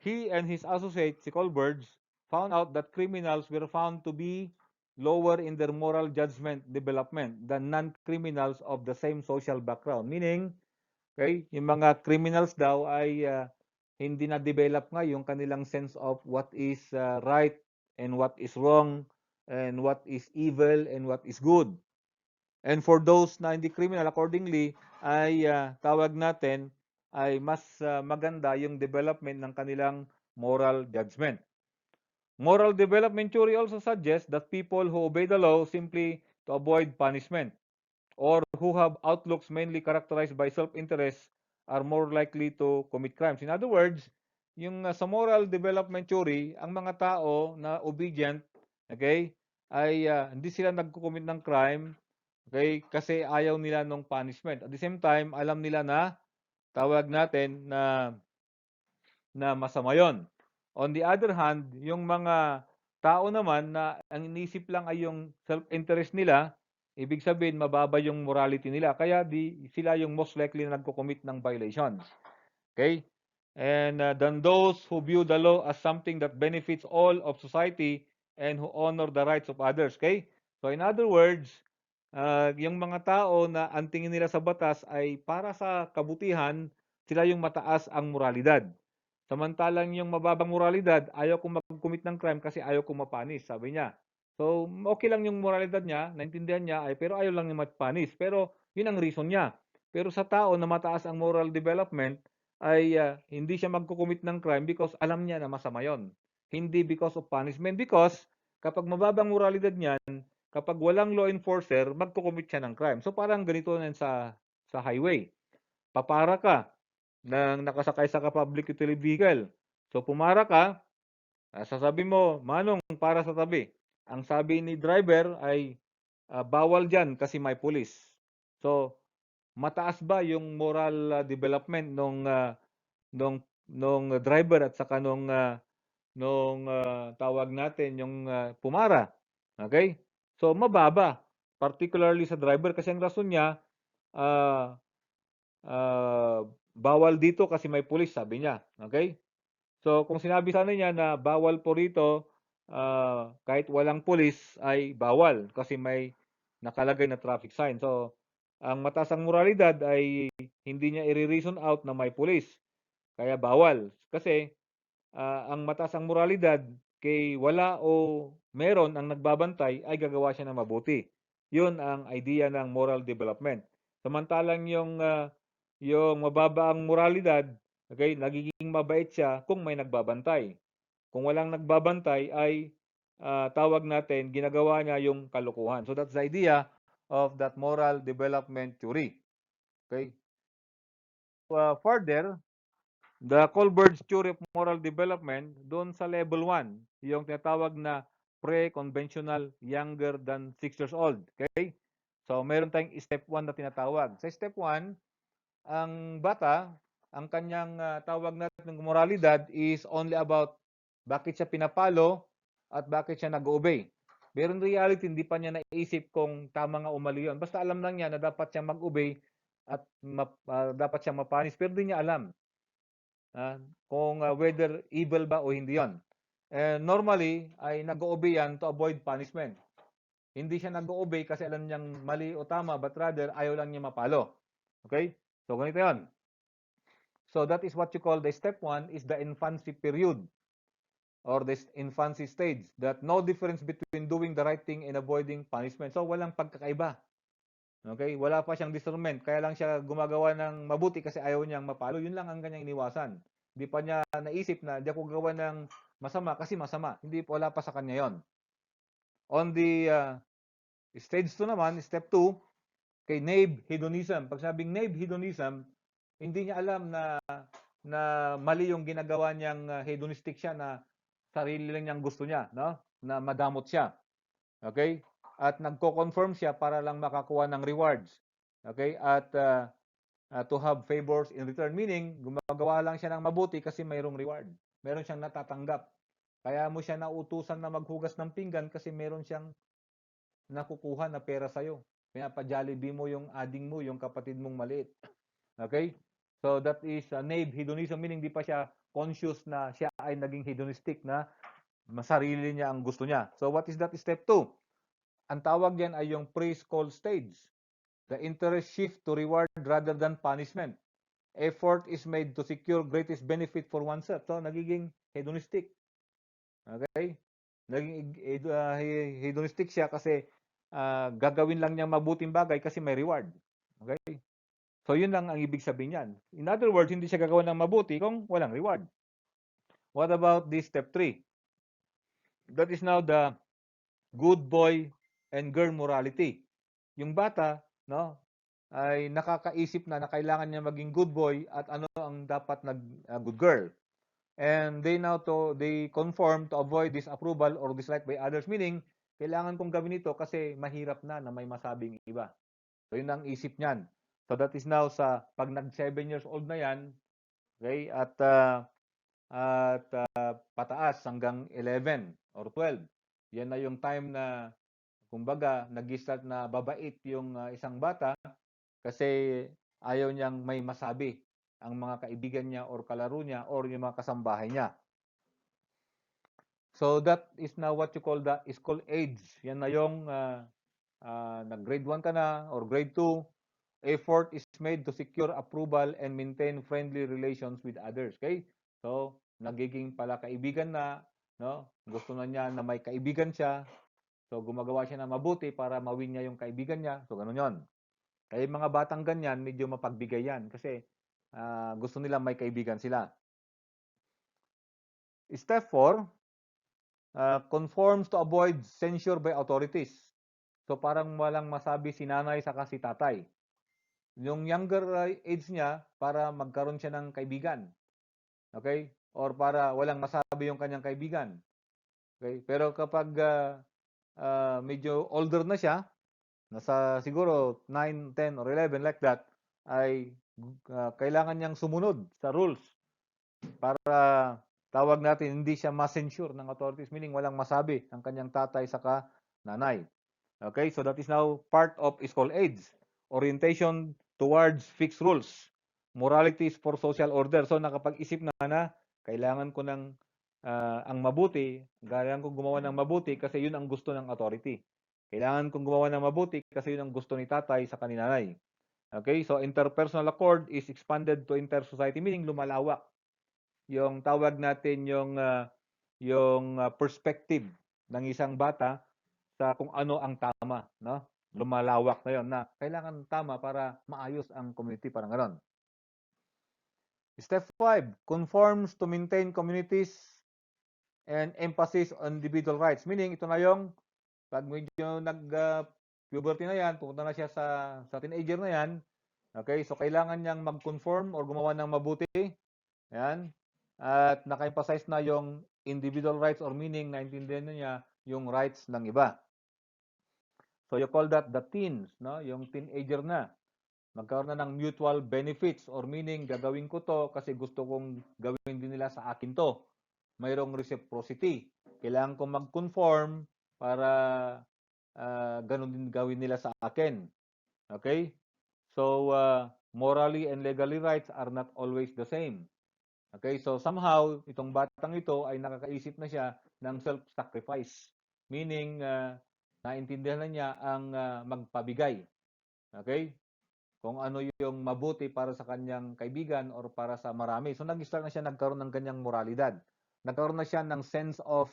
he and his associate, si Kohlberg, found out that criminals were found to be lower in their moral judgment development than non-criminals of the same social background. Meaning, okay, yung mga criminals daw ay hindi na-develop nga yung kanilang sense of what is right and what is wrong and what is evil and what is good. And for those na hindi criminal, accordingly, ay tawag natin ay mas maganda yung development ng kanilang moral judgment. Moral development theory also suggests that people who obey the law simply to avoid punishment or who have outlooks mainly characterized by self-interest are more likely to commit crimes. In other words, yung sa moral development theory, ang mga tao na obedient, okay, ay hindi sila nagko-commit ng crime, okay, kasi ayaw nila ng punishment. At the same time, alam nila na tawag natin na masama 'yon. On the other hand, yung mga tao naman na ang inisip lang ay yung self-interest nila, ibig sabihin mababa yung morality nila. Kaya sila yung most likely na nagko-commit ng violations. Okay? And then those who view the law as something that benefits all of society and who honor the rights of others. Okay? So in other words, yung mga tao na ang tingin nila sa batas ay para sa kabutihan, sila yung mataas ang moralidad. Samantalang yung mababang moralidad, ayaw kong mag-commit ng crime kasi ayaw kong mapanis, sabi niya. So, okay lang yung moralidad niya, naintindihan niya, pero ayaw lang niya mapanis. Pero, yun ang reason niya. Pero sa tao na mataas ang moral development, ay hindi siya mag-commit ng crime because alam niya na masama yon. Hindi because of punishment. Because, kapag mababang moralidad niyan, kapag walang law enforcer, mag-commit siya ng crime. So, parang ganito na sa highway. Papara ka, nang nakasakay sa public utility vehicle. So pumara ka, sasabi mo, Manong, para sa tabi. Ang sabi ni driver ay bawal dyan kasi may pulis. So mataas ba yung moral development nung driver at saka nung tawag natin yung pumara? Okay? So mababa, particularly sa driver kasi ang rason niya bawal dito kasi may pulis, sabi niya. Okay? So kung sinabi sana niya na bawal po rito, kahit walang pulis ay bawal kasi may nakalagay na traffic sign. So ang mataas ang moralidad ay hindi niya i-reason out na may pulis, kaya bawal. Kasi ang mataas ang moralidad kay wala o meron ang nagbabantay ay gagawa siya ng mabuti. Yun ang idea ng moral development. Samantalang yung mababa ang moralidad, okay, nagiging mabait siya kung may nagbabantay. Kung walang nagbabantay ay tawag natin ginagawa niya yung kalokohan. So that's the idea of that moral development theory. Okay? Further, the Colbert's theory of moral development, doon sa level 1, yung tinatawag na pre-conventional younger than 6 years old. Okay? So, meron tayong step 1 na tinatawag. Sa step 1, ang bata, ang kanyang tawag natin ng moralidad is only about bakit siya pinapalo at bakit siya nag-obey. Pero in reality, hindi pa niya naisip kung tama nga o mali yun. Basta alam lang niya na dapat siya mag-obey at dapat siya mapanis, pero hindi niya alam kung whether evil ba o hindi yon. Normally, ay nag-obey yan to avoid punishment. Hindi siya nag-obey kasi alam niyang mali o tama, but rather ayaw lang niya mapalo. Okay? So, ganito yon. So, that is what you call the step 1 is the infancy period or the infancy stage, that no difference between doing the right thing and avoiding punishment. So, walang pagkakaiba. Okay? Wala pa siyang discernment. Kaya lang siya gumagawa ng mabuti kasi ayaw niyang mapalo. Yun lang ang kanyang iniwasan. Hindi pa niya naisip na di ako gagawa ng masama kasi masama. Hindi, wala pa sa kanya yon. On the stage 2 naman, step 2, kay naive hedonism. Pag sabing naive hedonism, hindi niya alam na mali yung ginagawa niyang hedonistic siya, na sarili lang niyang gusto niya, no? Na madamot siya. Okay? At nagko-conform siya para lang makakuha ng rewards. Okay? At to have favors in return, meaning gumagawa lang siya ng mabuti kasi mayroong reward. Meron siyang natatanggap. Kaya mo siya nautusan na maghugas ng pinggan kasi meron siyang nakukuha na pera sa'yo. Pinapa-Jollibee mo yung ading mo, yung kapatid mong maliit. Okay? So that is naive hedonism, meaning di pa siya conscious na siya ay naging hedonistic, na masarili niya ang gusto niya. So what is that step 2? Ang tawag diyan ay yung preschool stage. The interest shift to reward rather than punishment. Effort is made to secure greatest benefit for oneself. So nagiging hedonistic. Okay? Naging hedonistic siya kasi gagawin lang niyang mabuting bagay kasi may reward. Okay? So yun lang ang ibig sabihin niyan. In other words, hindi siya gagawa ng mabuti kung walang reward. What about this step 3? That is now the good boy and girl morality. Yung bata, no, ay nakakaisip na kailangan niya maging good boy at ano ang dapat na good girl. And they conform to avoid disapproval or dislike by others, meaning kailangan kong gawin ito kasi mahirap na may masabing iba. So yun ang isip niyan. So that is now pag nag 7 years old na yan, okay, at pataas hanggang 11 or 12. Yan na yung time na kumbaga nag-start na babait yung isang bata kasi ayaw niyang may masabi ang mga kaibigan niya or kalaro niya or yung mga kasambahay niya. So that is now what you call the school age. Yan na yung nag-grade 1 ka na or grade 2, effort is made to secure approval and maintain friendly relations with others. Okay? So, nagiging pala kaibigan na, no? Gusto na niya na may kaibigan siya. So, gumagawa siya ng mabuti para mawin niya yung kaibigan niya. So, ganun yon. Kaya yung mga batang ganyan, medyo mapagbigay yan kasi gusto nila may kaibigan sila. Step 4, conforms to avoid censure by authorities. So, parang walang masabi si nanay saka si tatay. Yung younger age niya, para magkaroon siya ng kaibigan. Okay? Or para walang masabi yung kanyang kaibigan. Okay? Pero kapag medyo older na siya, nasa siguro 9, 10, or 11 like that, ay kailangan niyang sumunod sa rules para tawag natin hindi siya ma-censure ng authorities, meaning walang masabi ang kanyang tatay saka nanay. Okay? So that is now part of school age. Orientation towards fixed rules. Moralities for social order. So nakapag-isip na Kailangan ko ng ang mabuti, kailangan kong gumawa ng mabuti kasi yun ang gusto ng authority. Kailangan kong gumawa ng mabuti kasi yun ang gusto ni tatay sa kaninanay. Okay, so interpersonal accord is expanded to inter-society, meaning lumalawak. Yung tawag natin yung perspective ng isang bata sa kung ano ang tama, no? Lumalawak na yon na kailangan tama para maayos ang community, parang gano'n. Step 5, conforms to maintain communities and emphasis on individual rights. Meaning, ito na yung pag medyo puberty na yan, pupunta na siya sa teenager na yan, okay, so kailangan niyang mag-conform or gumawa ng mabuti. Yan. At naka-emphasize na yung individual rights or meaning, naintindihan niya yung rights ng iba. So you call that the teens, no? Yung teenager na. Magkaroon na ng mutual benefits or meaning, gagawin ko to kasi gusto kong gawin din nila sa akin to. Mayroong reciprocity. Kailangan kong mag-conform para ganun din gawin nila sa akin. Okay? So, morally and legally rights are not always the same. Okay? So, somehow, itong batang ito ay nakakaisip na siya ng self-sacrifice. Meaning, naintindihan na niya ang magpabigay. Okay? Kung ano yung mabuti para sa kanyang kaibigan or para sa marami. So nag-start na siya nagkaroon ng ganyang moralidad. Nagkaroon na siya ng sense of,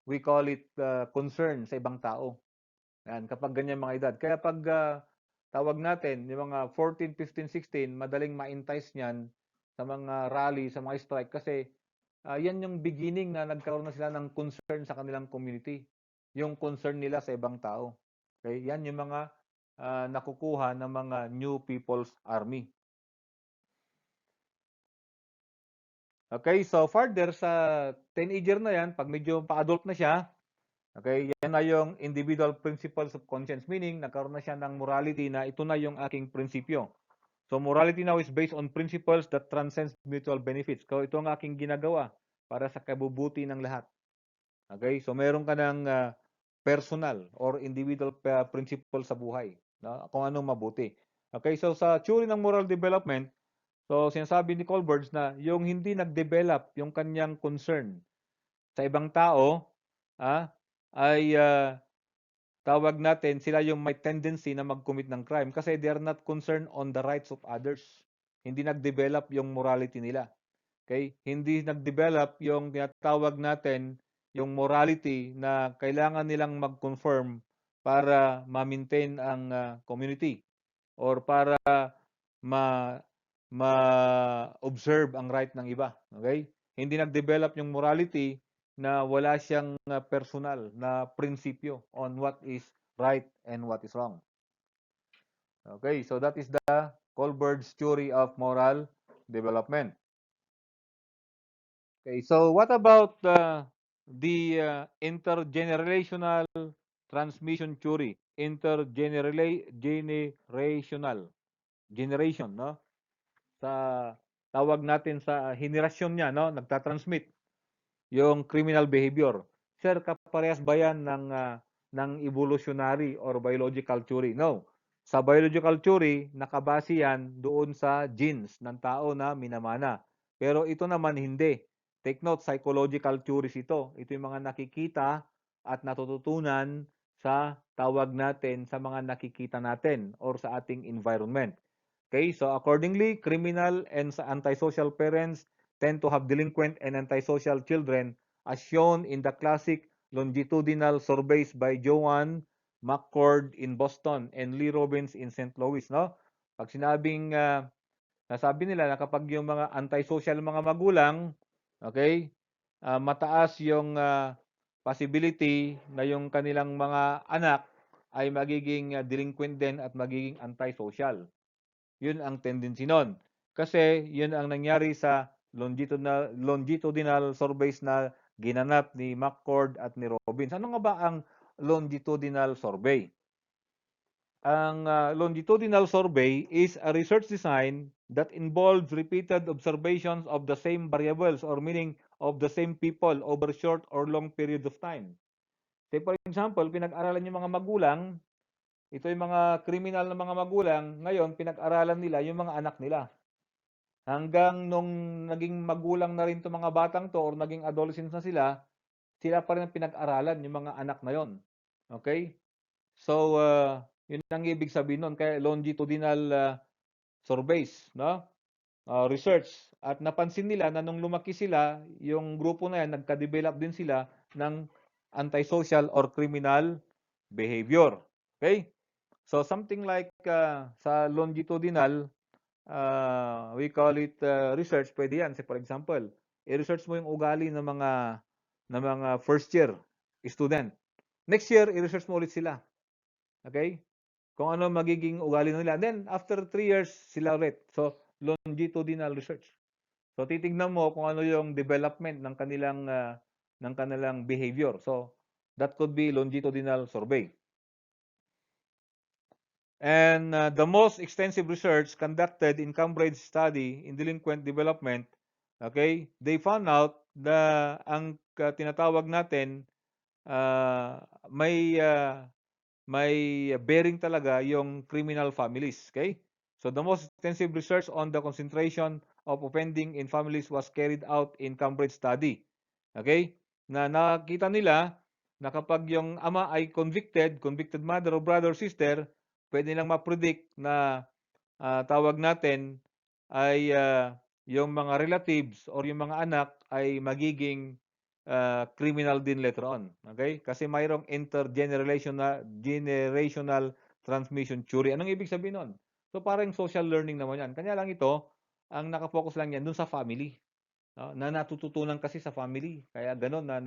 we call it concern sa ibang tao. Yan, kapag ganyan mga edad. Kaya pag tawag natin, yung mga 14, 15, 16, madaling ma-entice niyan sa mga rally, sa mga strike kasi yan yung beginning na nagkaroon na sila ng concern sa kanilang community. Yung concern nila sa ibang tao. Okay? Yan yung mga nakukuha ng mga New People's Army. Okay, so further sa teenager na yan, pag medyo pa-adult na siya, okay, yan na yung individual principles of conscience, meaning nagkaroon na siya ng morality na ito na yung aking prinsipyo. So morality now is based on principles that transcends mutual benefits. So ito ang aking ginagawa para sa kabubuti ng lahat. Okay, so meron ka ng personal or individual principle sa buhay, no? Kung anong mabuti. Okay, so sa theory ng moral development, so sinasabi ni Colbert na yung hindi nag-develop yung kanyang concern sa ibang tao, ay tawag natin sila yung may tendency na mag-commit ng crime kasi they are not concerned on the rights of others. Hindi nag-develop yung morality nila. Okay? Hindi nag-develop yung tinatawag natin yung morality na kailangan nilang mag-confirm para ma-maintain ang community or para ma-observe ang right ng iba. Okay? Hindi nag-develop yung morality na wala siyang personal na prinsipyo on what is right and what is wrong. Okay, so that is the Colbert's theory of moral development. Okay, so what about the intergenerational transmission theory? Intergenerational generation, no? Sa tawag natin sa henerasyon niya, no? Nagtatransmit yung criminal behavior. Sir, kaparehas ba yan ng evolutionary or biological theory? No. Sa biological theory, nakabase yan doon sa genes ng tao na minamana. Pero ito naman hindi. Take note, psychological theories ito. Ito yung mga nakikita at natututunan sa tawag natin sa mga nakikita natin or sa ating environment. Okay, so accordingly, criminal and antisocial parents tend to have delinquent and antisocial children as shown in the classic longitudinal surveys by Joanne McCord in Boston and Lee Robbins in St. Louis, no? Pag sinabing nasabi nila na kapag yung mga antisocial mga magulang, okay, mataas yung possibility na yung kanilang mga anak ay magiging delinquent din at magiging antisocial. Yun ang tendency nun. Kasi yun ang nangyari sa longitudinal surveys na ginanap ni McCord at ni Robbins. Ano nga ba ang longitudinal survey? Ang longitudinal survey is a research design that involves repeated observations of the same variables or meaning of the same people over short or long periods of time. Say for example, pinag-aralan yung mga magulang, ito yung mga criminal na mga magulang, ngayon pinag-aralan nila yung mga anak nila. Hanggang nung naging magulang na rin 'tong mga batang 'to or naging adolescents na sila pa rin ang pinag-aralan, yung mga anak na yon. Okay? So, yun ang ibig sabihin nun, kaya longitudinal surveys, no? Research. At napansin nila na nung lumaki sila, yung grupo na yan, nagka-develop din sila ng antisocial or criminal behavior. Okay? So, something like sa longitudinal, we call it research, pwede yan. For example, i-research mo yung ugali ng mga first year student. Next year, i-research mo ulit sila. Okay? Kung ano magiging ugali nila. Then, after 3 years, sila ulit. So, longitudinal research. So, titignan mo kung ano yung development ng kanilang behavior. So, that could be longitudinal survey. And the most extensive research conducted in Cambridge study in delinquent development, okay, they found out na ang tinatawag natin may bearing talaga yung criminal families, okay? So the most extensive research on the concentration of offending in families was carried out in Cambridge study. Okay? Na nakita nila na kapag yung ama ay convicted mother or brother or sister, pwede nilang ma-predict na tawag natin ay yung mga relatives or yung mga anak ay magiging criminal din later on. Okay? Kasi mayroong generational transmission theory. Anong ibig sabihin nun? So parang social learning naman yan. Kanya lang ito, ang nakafocus lang yan dun sa family. No? Na natututunan kasi sa family. Kaya ganun na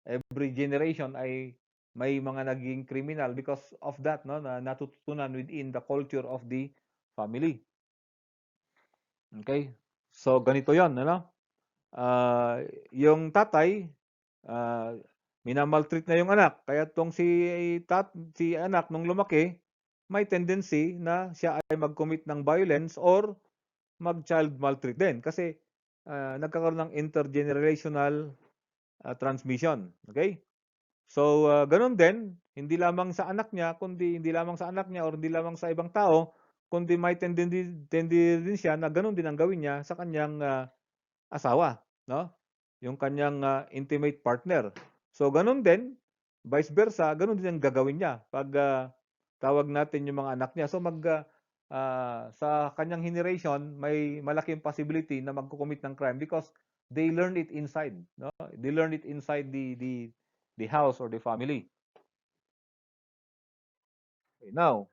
every generation ay may mga naging criminal because of that, no, na natututunan within the culture of the family. Okay? So ganito 'yon, ano? Yung tatay, minamaltreat na yung anak. Kaya tong si anak nung lumaki, may tendency na siya ay mag-commit ng violence or mag-child maltreat din kasi nagkakaroon ng intergenerational transmission. Okay? So, gano'n din, hindi lamang sa anak niya or hindi lamang sa ibang tao, kundi may tendency din siya na gano'n din ang gawin niya sa kanyang asawa, no? Yung kanyang intimate partner. So, gano'n din, vice versa, gano'n din ang gagawin niya pag tawag natin yung mga anak niya. So, sa kanyang generation, may malaking possibility na magko-commit ng crime because they learn it inside, no? They learn it inside the house or the family. Okay, now,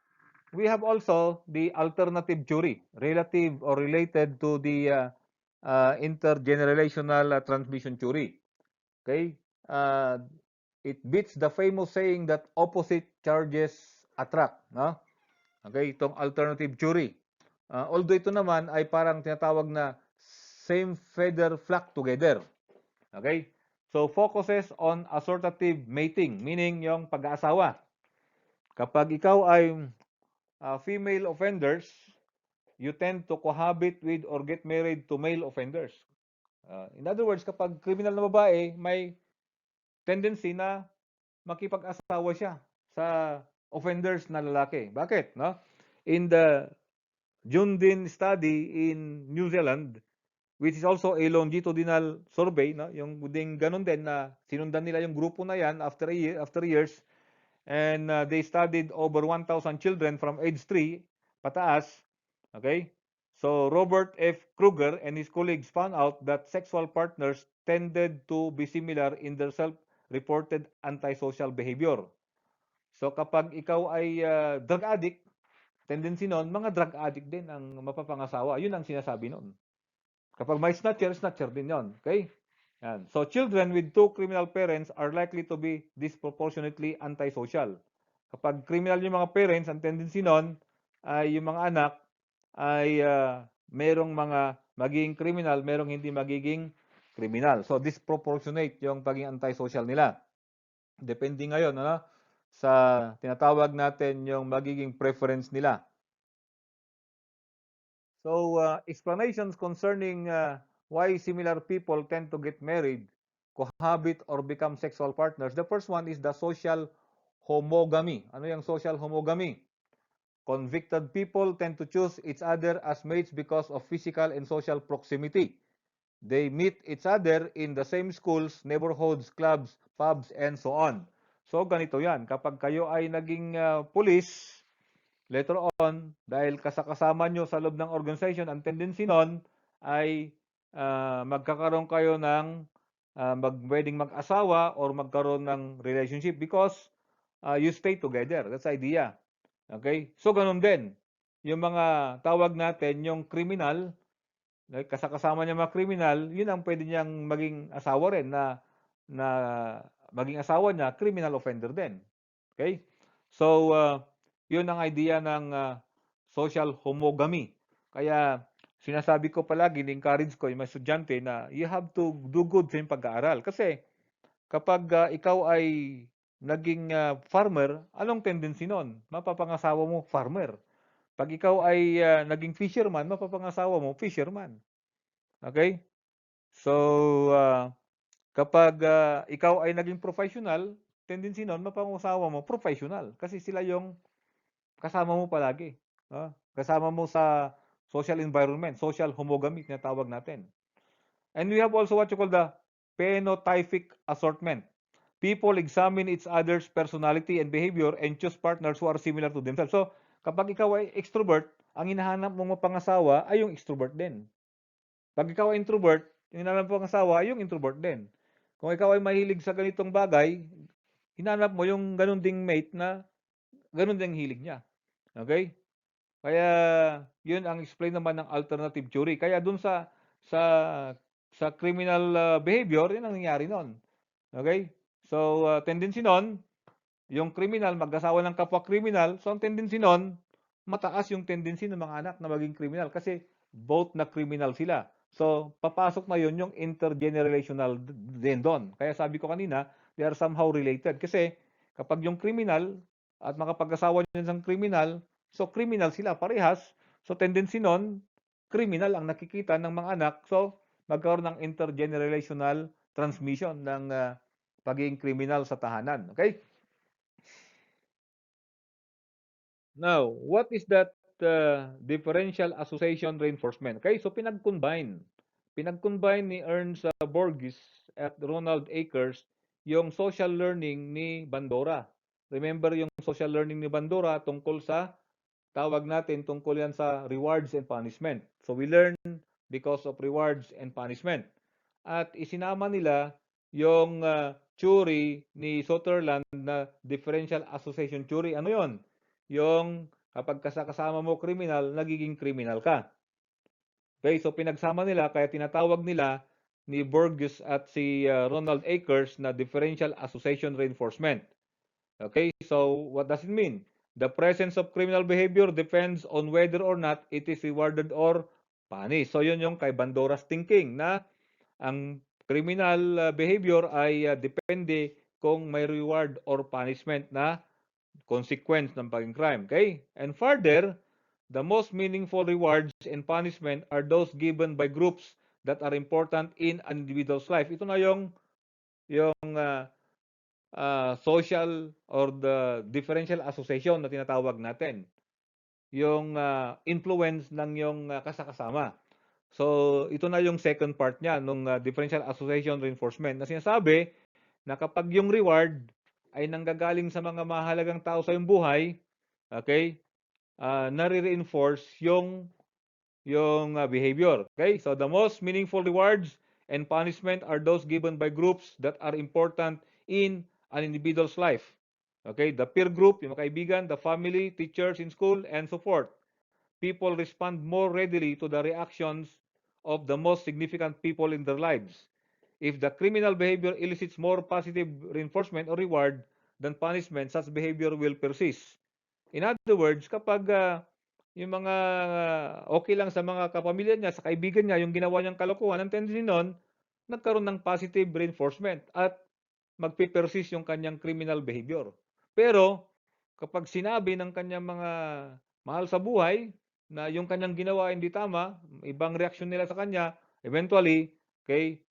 we have also the alternative theory, relative or related to the intergenerational transmission theory. Okay? Uh, it beats the famous saying that opposite charges attract. No? Okay, itong alternative theory. Although ito naman ay parang tinatawag na same feather flock together. Okay? So, focuses on assortative mating, meaning yung pag-aasawa. Kapag ikaw ay female offenders, you tend to cohabit with or get married to male offenders. In other words, kapag criminal na babae, may tendency na makipag-asawa siya sa offenders na lalaki. Bakit? No? In the Jundin study in New Zealand, which is also a longitudinal survey, no? Yung ding ganun din na sinundan nila yung grupo na yan after years, and they studied over 1,000 children from age 3 pataas. Okay? So Robert F. Kruger and his colleagues found out that sexual partners tended to be similar in their self-reported antisocial behavior. So kapag ikaw ay drug addict, tendency nun, mga drug addict din ang mapapangasawa. Yun ang sinasabi nun. Kapag may snatcher din yon. Okay? Yan. So children with two criminal parents are likely to be disproportionately antisocial. Kapag criminal yung mga parents, ang tendency nun ay yung mga anak ay merong mga magiging criminal, merong hindi magiging criminal. So disproportionate yung pagiging antisocial nila. Depende ngayon sa tinatawag natin yung magiging preference nila. So explanations concerning why similar people tend to get married, cohabit, or become sexual partners. The first one is the social homogamy. Ano yung social homogamy? convicted people tend to choose each other as mates because of physical and social proximity. They meet each other in the same schools, neighborhoods, clubs, pubs, and so on. So ganito yan, kapag kayo ay naging police, later on, dahil kasama nyo sa loob ng organization, ang tendency nun ay magkakaroon kayo ng pwedeng mag-asawa or magkaroon ng relationship because you stay together. That's the idea. Okay? So, ganun din. Yung mga tawag natin, yung criminal, kasama niya mga criminal, yun ang pwede niyang maging asawa rin na maging asawa niya, criminal offender din. Okay? So, yun ang idea ng social homogamy. Kaya, sinasabi ko palagi, ni-encourage ko yung mga estudyante na you have to do good sa yung pag-aaral. Kasi, kapag ikaw ay naging farmer, anong tendency nun? Mapapangasawa mo, farmer. Pag ikaw ay naging fisherman, mapapangasawa mo, fisherman. Okay? So, kapag ikaw ay naging professional, tendency nun, mapangasawa mo, professional. Kasi sila yung kasama mo palagi. Kasama mo sa social environment, social homogamy, na tawag natin. And we have also what you call the phenotypic assortment. People examine each other's personality and behavior and choose partners who are similar to themselves. So, kapag ikaw ay extrovert, ang hinahanap mong mapangasawa ay yung extrovert din. Pag ikaw ay introvert, yung hinahanap mong pangasawa ay yung introvert din. Kung ikaw ay mahilig sa ganitong bagay, hinahanap mo yung ganun ding mate na ganun ding hilig niya. Okay? Kaya yun ang explain naman ng alternative theory. Kaya dun sa sa criminal behavior, yun ang nangyari nun. Okay? So, tendency nun, yung criminal mag-asawa ng kapwa criminal, so ang tendency nun, mataas yung tendency ng mga anak na maging criminal kasi both na criminal sila. So, papasok na yun yung intergenerational din doon. Kaya sabi ko kanina, they are somehow related. Kasi kapag yung criminal at makapag-asawa nyo ng criminal, so criminal sila parehas. So, tendency nun, criminal ang nakikita ng mga anak. So, magkaroon ng intergenerational transmission ng pagiging criminal sa tahanan. Okay? Now, what is that differential association reinforcement? Okay, so pinag-combine. Pinag-combine ni Ernst Borges at Ronald Akers yung social learning ni Bandura. Remember yung social learning ni Bandura tungkol sa, tawag natin, tungkol yan sa rewards and punishment. So we learn because of rewards and punishment. At isinama nila yung theory ni Sutherland na differential association theory. Ano yon? Yung kapag kasama mo criminal, nagiging criminal ka. Okay, so pinagsama nila, kaya tinatawag nila ni Borges at si Ronald Akers na differential association reinforcement. Okay, so what does it mean? The presence of criminal behavior depends on whether or not it is rewarded or punished. So yun yung kay Bandora's thinking na ang criminal behavior ay depende kung may reward or punishment na consequence ng pagiging crime. Okay? And further, the most meaningful rewards and punishment are those given by groups that are important in an individual's life. Ito na yung social or the differential association na tinatawag natin. Yung influence ng yung kasakasama. So, ito na yung second part niya nung differential association reinforcement na sinasabi na kapag yung reward ay nanggagaling sa mga mahalagang tao sa iyong buhay, okay, nare-reinforce yung behavior. Okay, so the most meaningful rewards and punishment are those given by groups that are important in an individual's life. Okay, the peer group, yung mga kaibigan, the family, teachers in school, and so forth. People respond more readily to the reactions of the most significant people in their lives. If the criminal behavior elicits more positive reinforcement or reward than punishment, such behavior will persist. In other words, kapag yung mga okay lang sa mga kapamilya niya, sa kaibigan niya, yung ginawa niyang kalokohan, ang tendency nun, nagkaroon ng positive reinforcement at magpipersist yung kanyang criminal behavior. Pero, kapag sinabi ng kanyang mga mahal sa buhay na yung kanyang ginawa hindi tama, ibang reaksyon nila sa kanya, eventually, okay,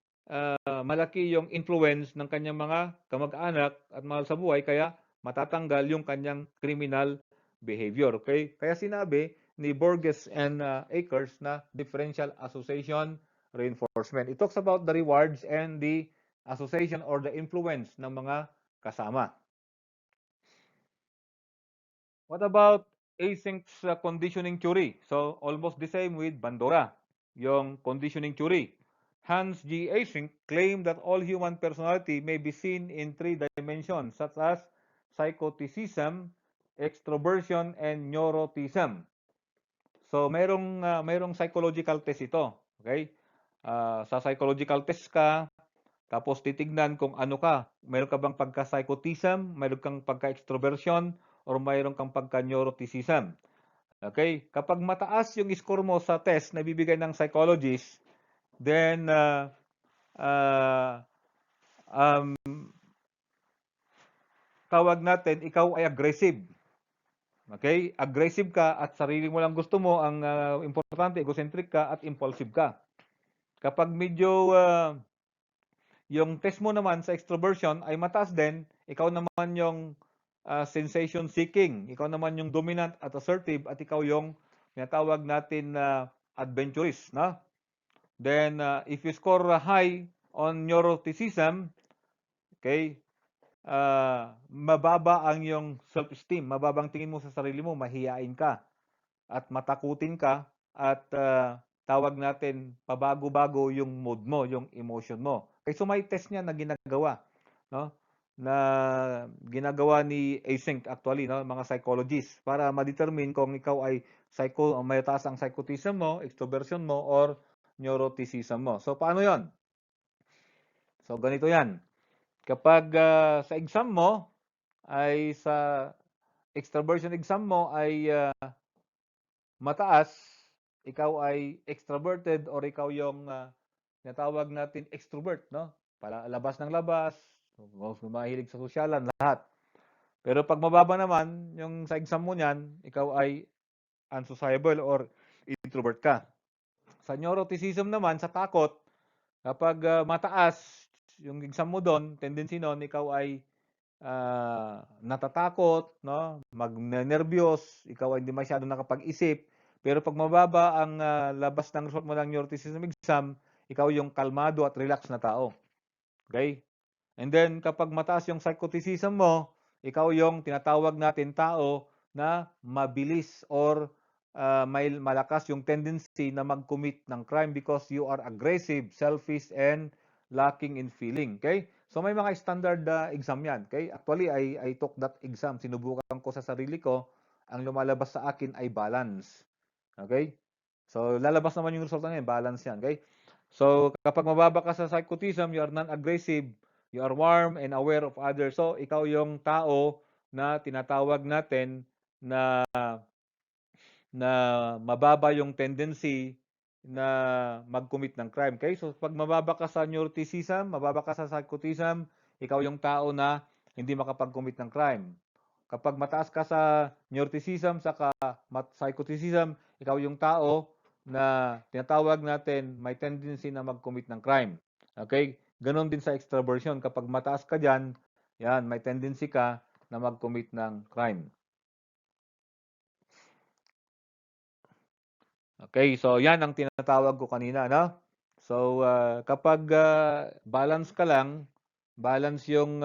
malaki yung influence ng kanyang mga kamag-anak at mahal sa buhay, kaya matatanggal yung kanyang criminal behavior. Okay? Kaya sinabi ni Borges and Akers na differential association reinforcement. It talks about the rewards and the association or the influence ng mga kasama. What about async conditioning theory? So, almost the same with Bandura, yung conditioning theory. Hans G. Eysenck claimed that all human personality may be seen in three dimensions, such as psychoticism, extroversion, and neuroticism. So, mayroong psychological test ito. Okay? Sa psychological test ka, tapos titignan kung ano ka. Mayroon ka bang pagka-psychotism, mayroon kang pagka-extroversion, or mayroon kang pagka-neuroticism. Okay? Kapag mataas yung score mo sa test na bibigay ng psychologist, then um, tawag natin, ikaw ay aggressive. Okay? Aggressive ka at sarili mo lang gusto mo, ang importante, egocentric ka at impulsive ka. Kapag medyo yung test mo naman sa extroversion ay mataas din, ikaw naman yung sensation seeking, ikaw naman yung dominant at assertive, at ikaw yung tinatawag natin na adventurous, no? Then if you score high on neuroticism, okay, mababa ang yung self-esteem, mababang tingin mo sa sarili mo, mahiyain ka at matakutin ka, at tawag natin pabago-bago yung mood mo, yung emotion mo. Okay, so may test niya na ginagawa, no? Na ginagawa ni Eysenck actually, no, mga psychologists, para ma-determine kung ikaw ay may taas ang psychotism mo, extroversion mo, or neuroticism mo. So paano 'yon? So ganito 'yan. Kapag sa exam mo ay sa extroversion exam mo ay mataas, ikaw ay extroverted or ikaw yung tinatawag natin extrovert, no? Para labas ng labas, mahilig sa sosyalan, lahat. Pero pag mababa naman, yung sa exam mo niyan, ikaw ay unsociable or introvert ka. Sa neuroticism naman, sa takot, kapag mataas yung exam mo doon, tendency noon, ikaw ay natatakot, no? Mag-nervyos, ikaw ay hindi masyado nakapag-isip. Pero pag mababa ang labas ng result mo ng neuroticism exam, ikaw yung kalmado at relax na tao. Okay? And then kapag mataas yung psychoticism mo, ikaw yung tinatawag natin tao na mabilis or may malakas yung tendency na mag-commit ng crime because you are aggressive, selfish, and lacking in feeling. Okay? So may mga standard exam yan. Okay? Actually, I took that exam. Sinubukan ko sa sarili ko. Ang lumalabas sa akin ay balance. Okay? So lalabas naman yung result na yan. Balance yan. Okay? So kapag mababa ka sa psychotism, you are non-aggressive, you are warm and aware of others. So ikaw yung tao na tinatawag natin na mababa yung tendency na mag-commit ng crime. Okay? So pag mababa ka sa neuroticism, mababa ka sa psychotism, ikaw yung tao na hindi makapag-commit ng crime. Kapag mataas ka sa neuroticism, saka psychoticism, ikaw yung tao na tinatawag natin may tendency na mag-commit ng crime. Okay? Ganon din sa extroversion. Kapag mataas ka dyan, yan, may tendency ka na mag-commit ng crime. Okay, so yan ang tinatawag ko kanina, no? So, kapag balance ka lang, balance yung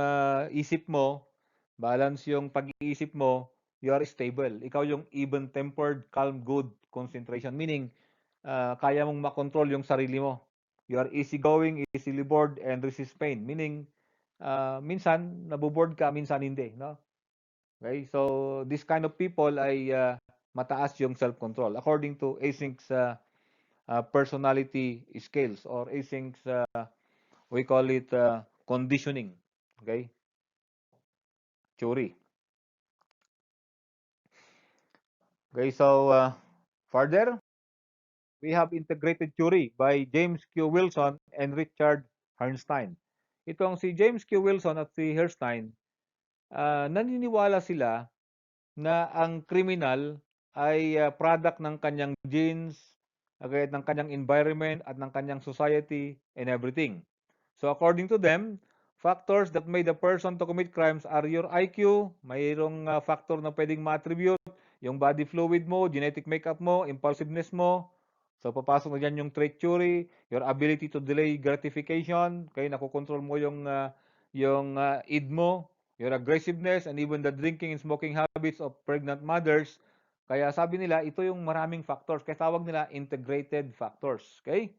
isip mo, balance yung pag-iisip mo, you are stable. Ikaw yung even-tempered, calm, good concentration. Meaning, kaya mong makontrol yung sarili mo. You are easygoing, easily bored, and resist pain. Meaning, minsan, naboboard ka, minsan hindi, no? Okay, so this kind of people ay mataas yung self-control. According to Eysenck's personality scales or Eysenck's, we call it conditioning. Okay? Theory. Okay, so further, we have integrated theory by James Q. Wilson and Richard Herrnstein. Itong si James Q. Wilson at si Herrnstein, naniniwala sila na ang kriminal ay product ng kanyang genes, okay, ng kanyang environment at ng kanyang society and everything. So according to them, factors that made a person to commit crimes are your IQ, mayroong factor na pwedeng ma-attribute, yung body fluid mo, genetic makeup mo, impulsiveness mo. So, papasok na dyan yung trait theory, your ability to delay gratification, kaya nakokontrol mo yung id mo, your aggressiveness, and even the drinking and smoking habits of pregnant mothers. Kaya sabi nila, ito yung maraming factors. Kaya tawag nila integrated factors. Okay?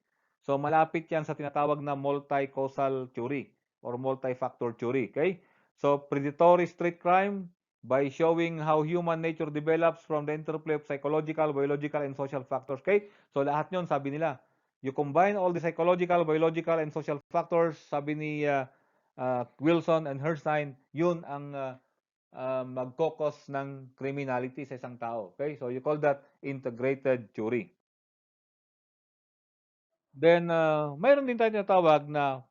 So, malapit yan sa tinatawag na multi-causal theory or multi-factor theory. Okay? So, predatory street crime, by showing how human nature develops from the interplay of psychological, biological, and social factors. Okay? So lahat yun, sabi nila, you combine all the psychological, biological, and social factors, sabi ni Wilson and Herstein, yun ang magkokos ng criminality sa isang tao. Okay? So you call that integrated theory. Then, mayroon din tayo tinatawag na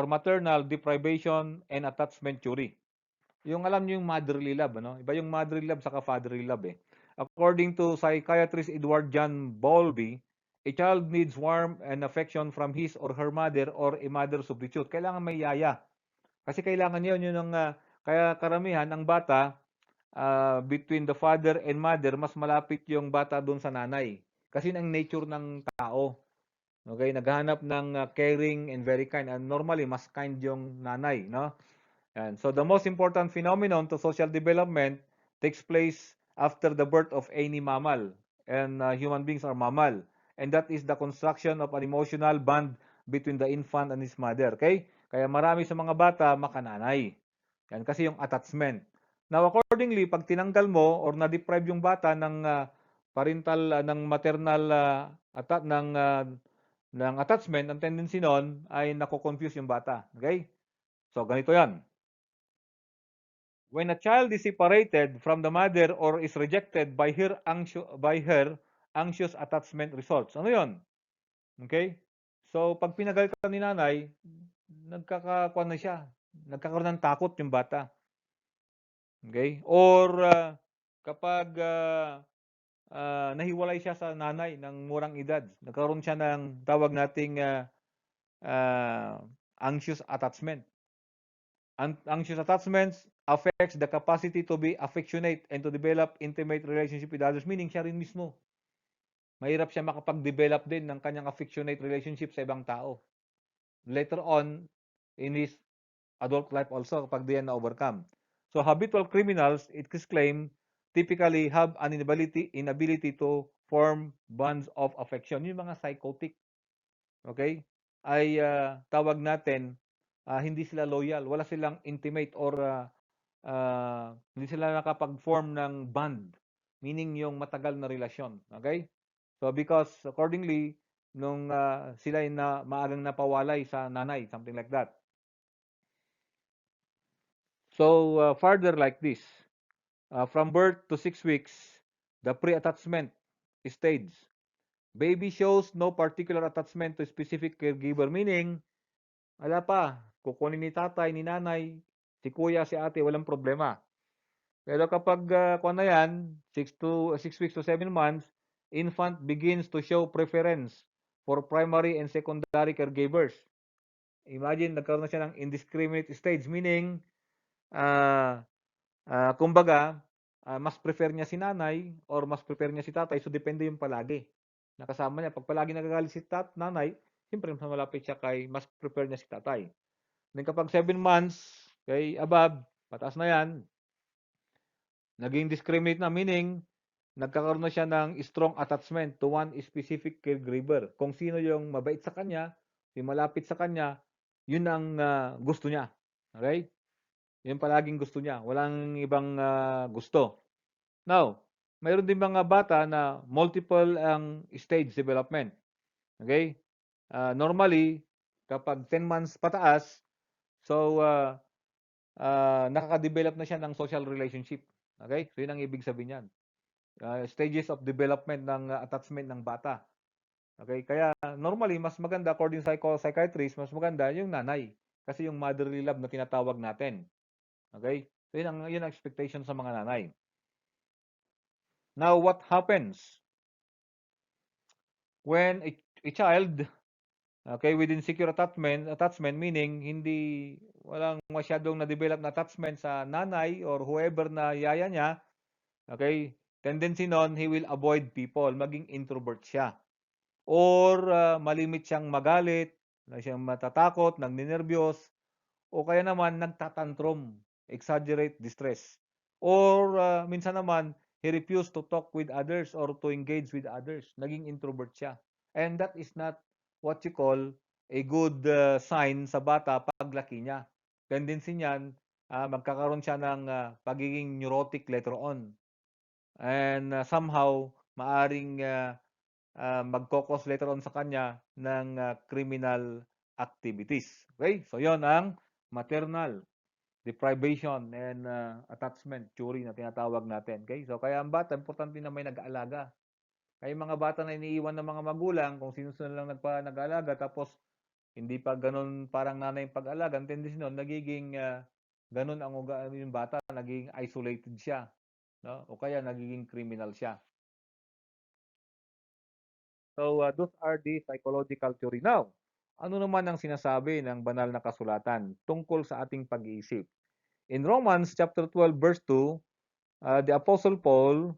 maternal deprivation and attachment theory. Yung alam niyo yung motherly love, ano? Iba yung motherly love saka fatherly love eh. According to psychiatrist Edward John Bowlby, a child needs warmth and affection from his or her mother or a mother substitute. Kailangan may yaya. Kasi kailangan yun ang kaya karamihan ang bata between the father and mother, mas malapit yung bata doon sa nanay. Kasi yun ang nature ng tao. Okay, naghahanap ng caring and very kind. And normally, mas kind yung nanay, no? And so the most important phenomenon to social development takes place after the birth of any mammal, and human beings are mammal, and that is the construction of an emotional bond between the infant and his mother. Okay? Kaya marami sa mga bata makananay. Yan kasi yung attachment. Now accordingly, pag tinanggal mo or na-deprive yung bata ng parental ng maternal ng attachment, ang tendency noon ay nako-confuse yung bata. Okay? So ganito 'yan. When a child is separated from the mother or is rejected by her anxious attachment results. Ano 'yon? Okay? So pag pinagal ka ni nanay, nagkakakuan na siya. Nagkakaroon ng takot yung bata. Okay? Or kapag nahiwalay siya sa nanay ng murang edad, nagkaroon siya ng tawag nating anxious attachment. Anxious attachments affects the capacity to be affectionate and to develop intimate relationship with others, meaning siya rin mismo. Mahirap siya makapag-develop din ng kanyang affectionate relationship sa ibang tao. Later on, in his adult life also, kapag diyan na-overcome. So habitual criminals, it is claimed, typically have an inability to form bonds of affection. Yung mga psychotic, okay, ay tawag natin, hindi sila loyal, wala silang intimate or hindi sila nakapag-form ng bond, meaning yung matagal na relasyon. Okay? So because accordingly, nung sila ay maagang napawalay sa nanay, something like that. So further like this, from birth to 6 weeks, the pre-attachment stage. Baby shows no particular attachment to specific caregiver, meaning wala pa, kukunin ni tatay, ni nanay, si kuya, si ate, walang problema. Pero kapag kuwan na yan, 6 weeks to 7 months, infant begins to show preference for primary and secondary caregivers. Imagine, nagkaroon na siya ng indiscriminate stage, meaning, kumbaga, mas prefer niya si nanay or mas prefer niya si tatay, so depende yung palagi. Nakasama niya. Pag palagi nagagalit si nanay, siyempre mas malapit siya kay mas prefer niya si tatay. Then kapag 7 months, kay above, pataas na yan, naging discriminate na, meaning, nagkakaroon na siya ng strong attachment to one specific caregiver. Kung sino yung mabait sa kanya, yung malapit sa kanya, yun ang gusto niya. Okay? Yun palaging gusto niya. Walang ibang gusto. Now, mayroon din mga bata na multiple ang stage development. Okay? Normally, kapag 10 months pataas, so nakaka-develop na siya ng social relationship. Okay? So yun ang ibig sabihin niyan. Stages of development ng attachment ng bata. Okay? Kaya normally, mas maganda, according sa psychiatrist, mas maganda yung nanay. Kasi yung motherly love na tinatawag natin. Okay? So yun ang expectation sa mga nanay. Now, what happens when a child, okay, with insecure attachment meaning walang masyadong na-develop na attachment sa nanay or whoever na yaya niya, okay, tendency nun, he will avoid people, maging introvert siya. Or malimit siyang magalit, na siyang matatakot, nagninervyos, o kaya naman nagtatantrum, exaggerate distress. Or minsan naman, he refused to talk with others or to engage with others. Naging introvert siya. And that is not what you call a good sign sa bata paglaki niya. Tendency niyan, magkakaroon siya ng pagiging neurotic later on. And somehow, maaring magkokos later on sa kanya ng criminal activities. Okay? So yon ang maternal deprivation and attachment theory na tinatawag natin. Okay? So kaya ang bata, importante na may nag-aalaga. Kaya yung mga bata na iniiwan ng mga magulang, kung sino lang nag-aalaga, tapos hindi pa ganun parang nanay yung pag-alaga, ang tendency nun, nagiging ganun ang yung bata, naging isolated siya. No? O kaya nagiging criminal siya. So, those are the psychological theory. Now, ano naman ang sinasabi ng banal na kasulatan tungkol sa ating pag-iisip? In Romans chapter 12 verse 2, the Apostle Paul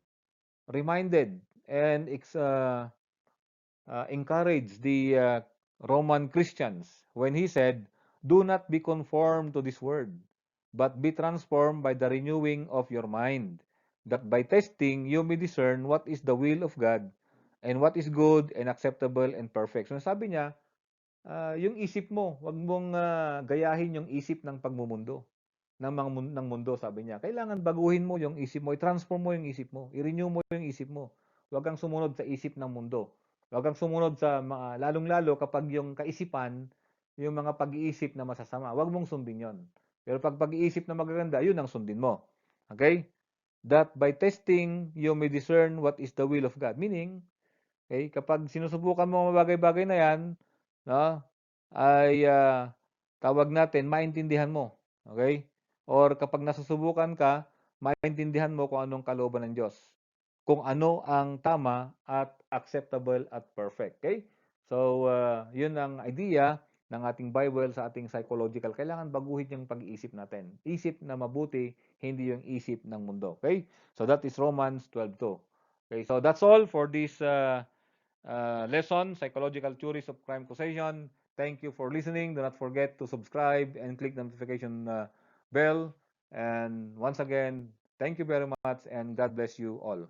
reminded and encouraged the Roman Christians when he said, "Do not be conformed to this world, but be transformed by the renewing of your mind, that by testing you may discern what is the will of God, and what is good and acceptable and perfect." So sabi niya, yung isip mo, wag mong gayahin yung isip ng pagmumundo, ng mundo, sabi niya. Kailangan baguhin mo yung isip mo, i-transform mo yung isip mo, i-renew mo yung isip mo. Huwag kang sumunod sa isip ng mundo. Huwag kang sumunod sa mga, lalong-lalo kapag yung kaisipan, yung mga pag-iisip na masasama. Huwag mong sundin yon. Pero pag pag-iisip na magaganda, yun ang sundin mo. Okay? That by testing, you may discern what is the will of God. Meaning, okay, kapag sinusubukan mo ang bagay-bagay na yan, no, ay tawag natin, maintindihan mo. Okay? Or kapag nasusubukan ka, maintindihan mo kung anong kalooban ng Diyos. Kung ano ang tama at acceptable at perfect. Okay? So, yun ang idea ng ating Bible sa ating psychological. Kailangan baguhin yung pag-iisip natin. Isip na mabuti, hindi yung isip ng mundo. Okay? So, that is Romans 12:2. Okay? So, that's all for this lesson, Psychological Theories of Crime Causation. Thank you for listening. Do not forget to subscribe and click the notification bell. And once again, thank you very much and God bless you all.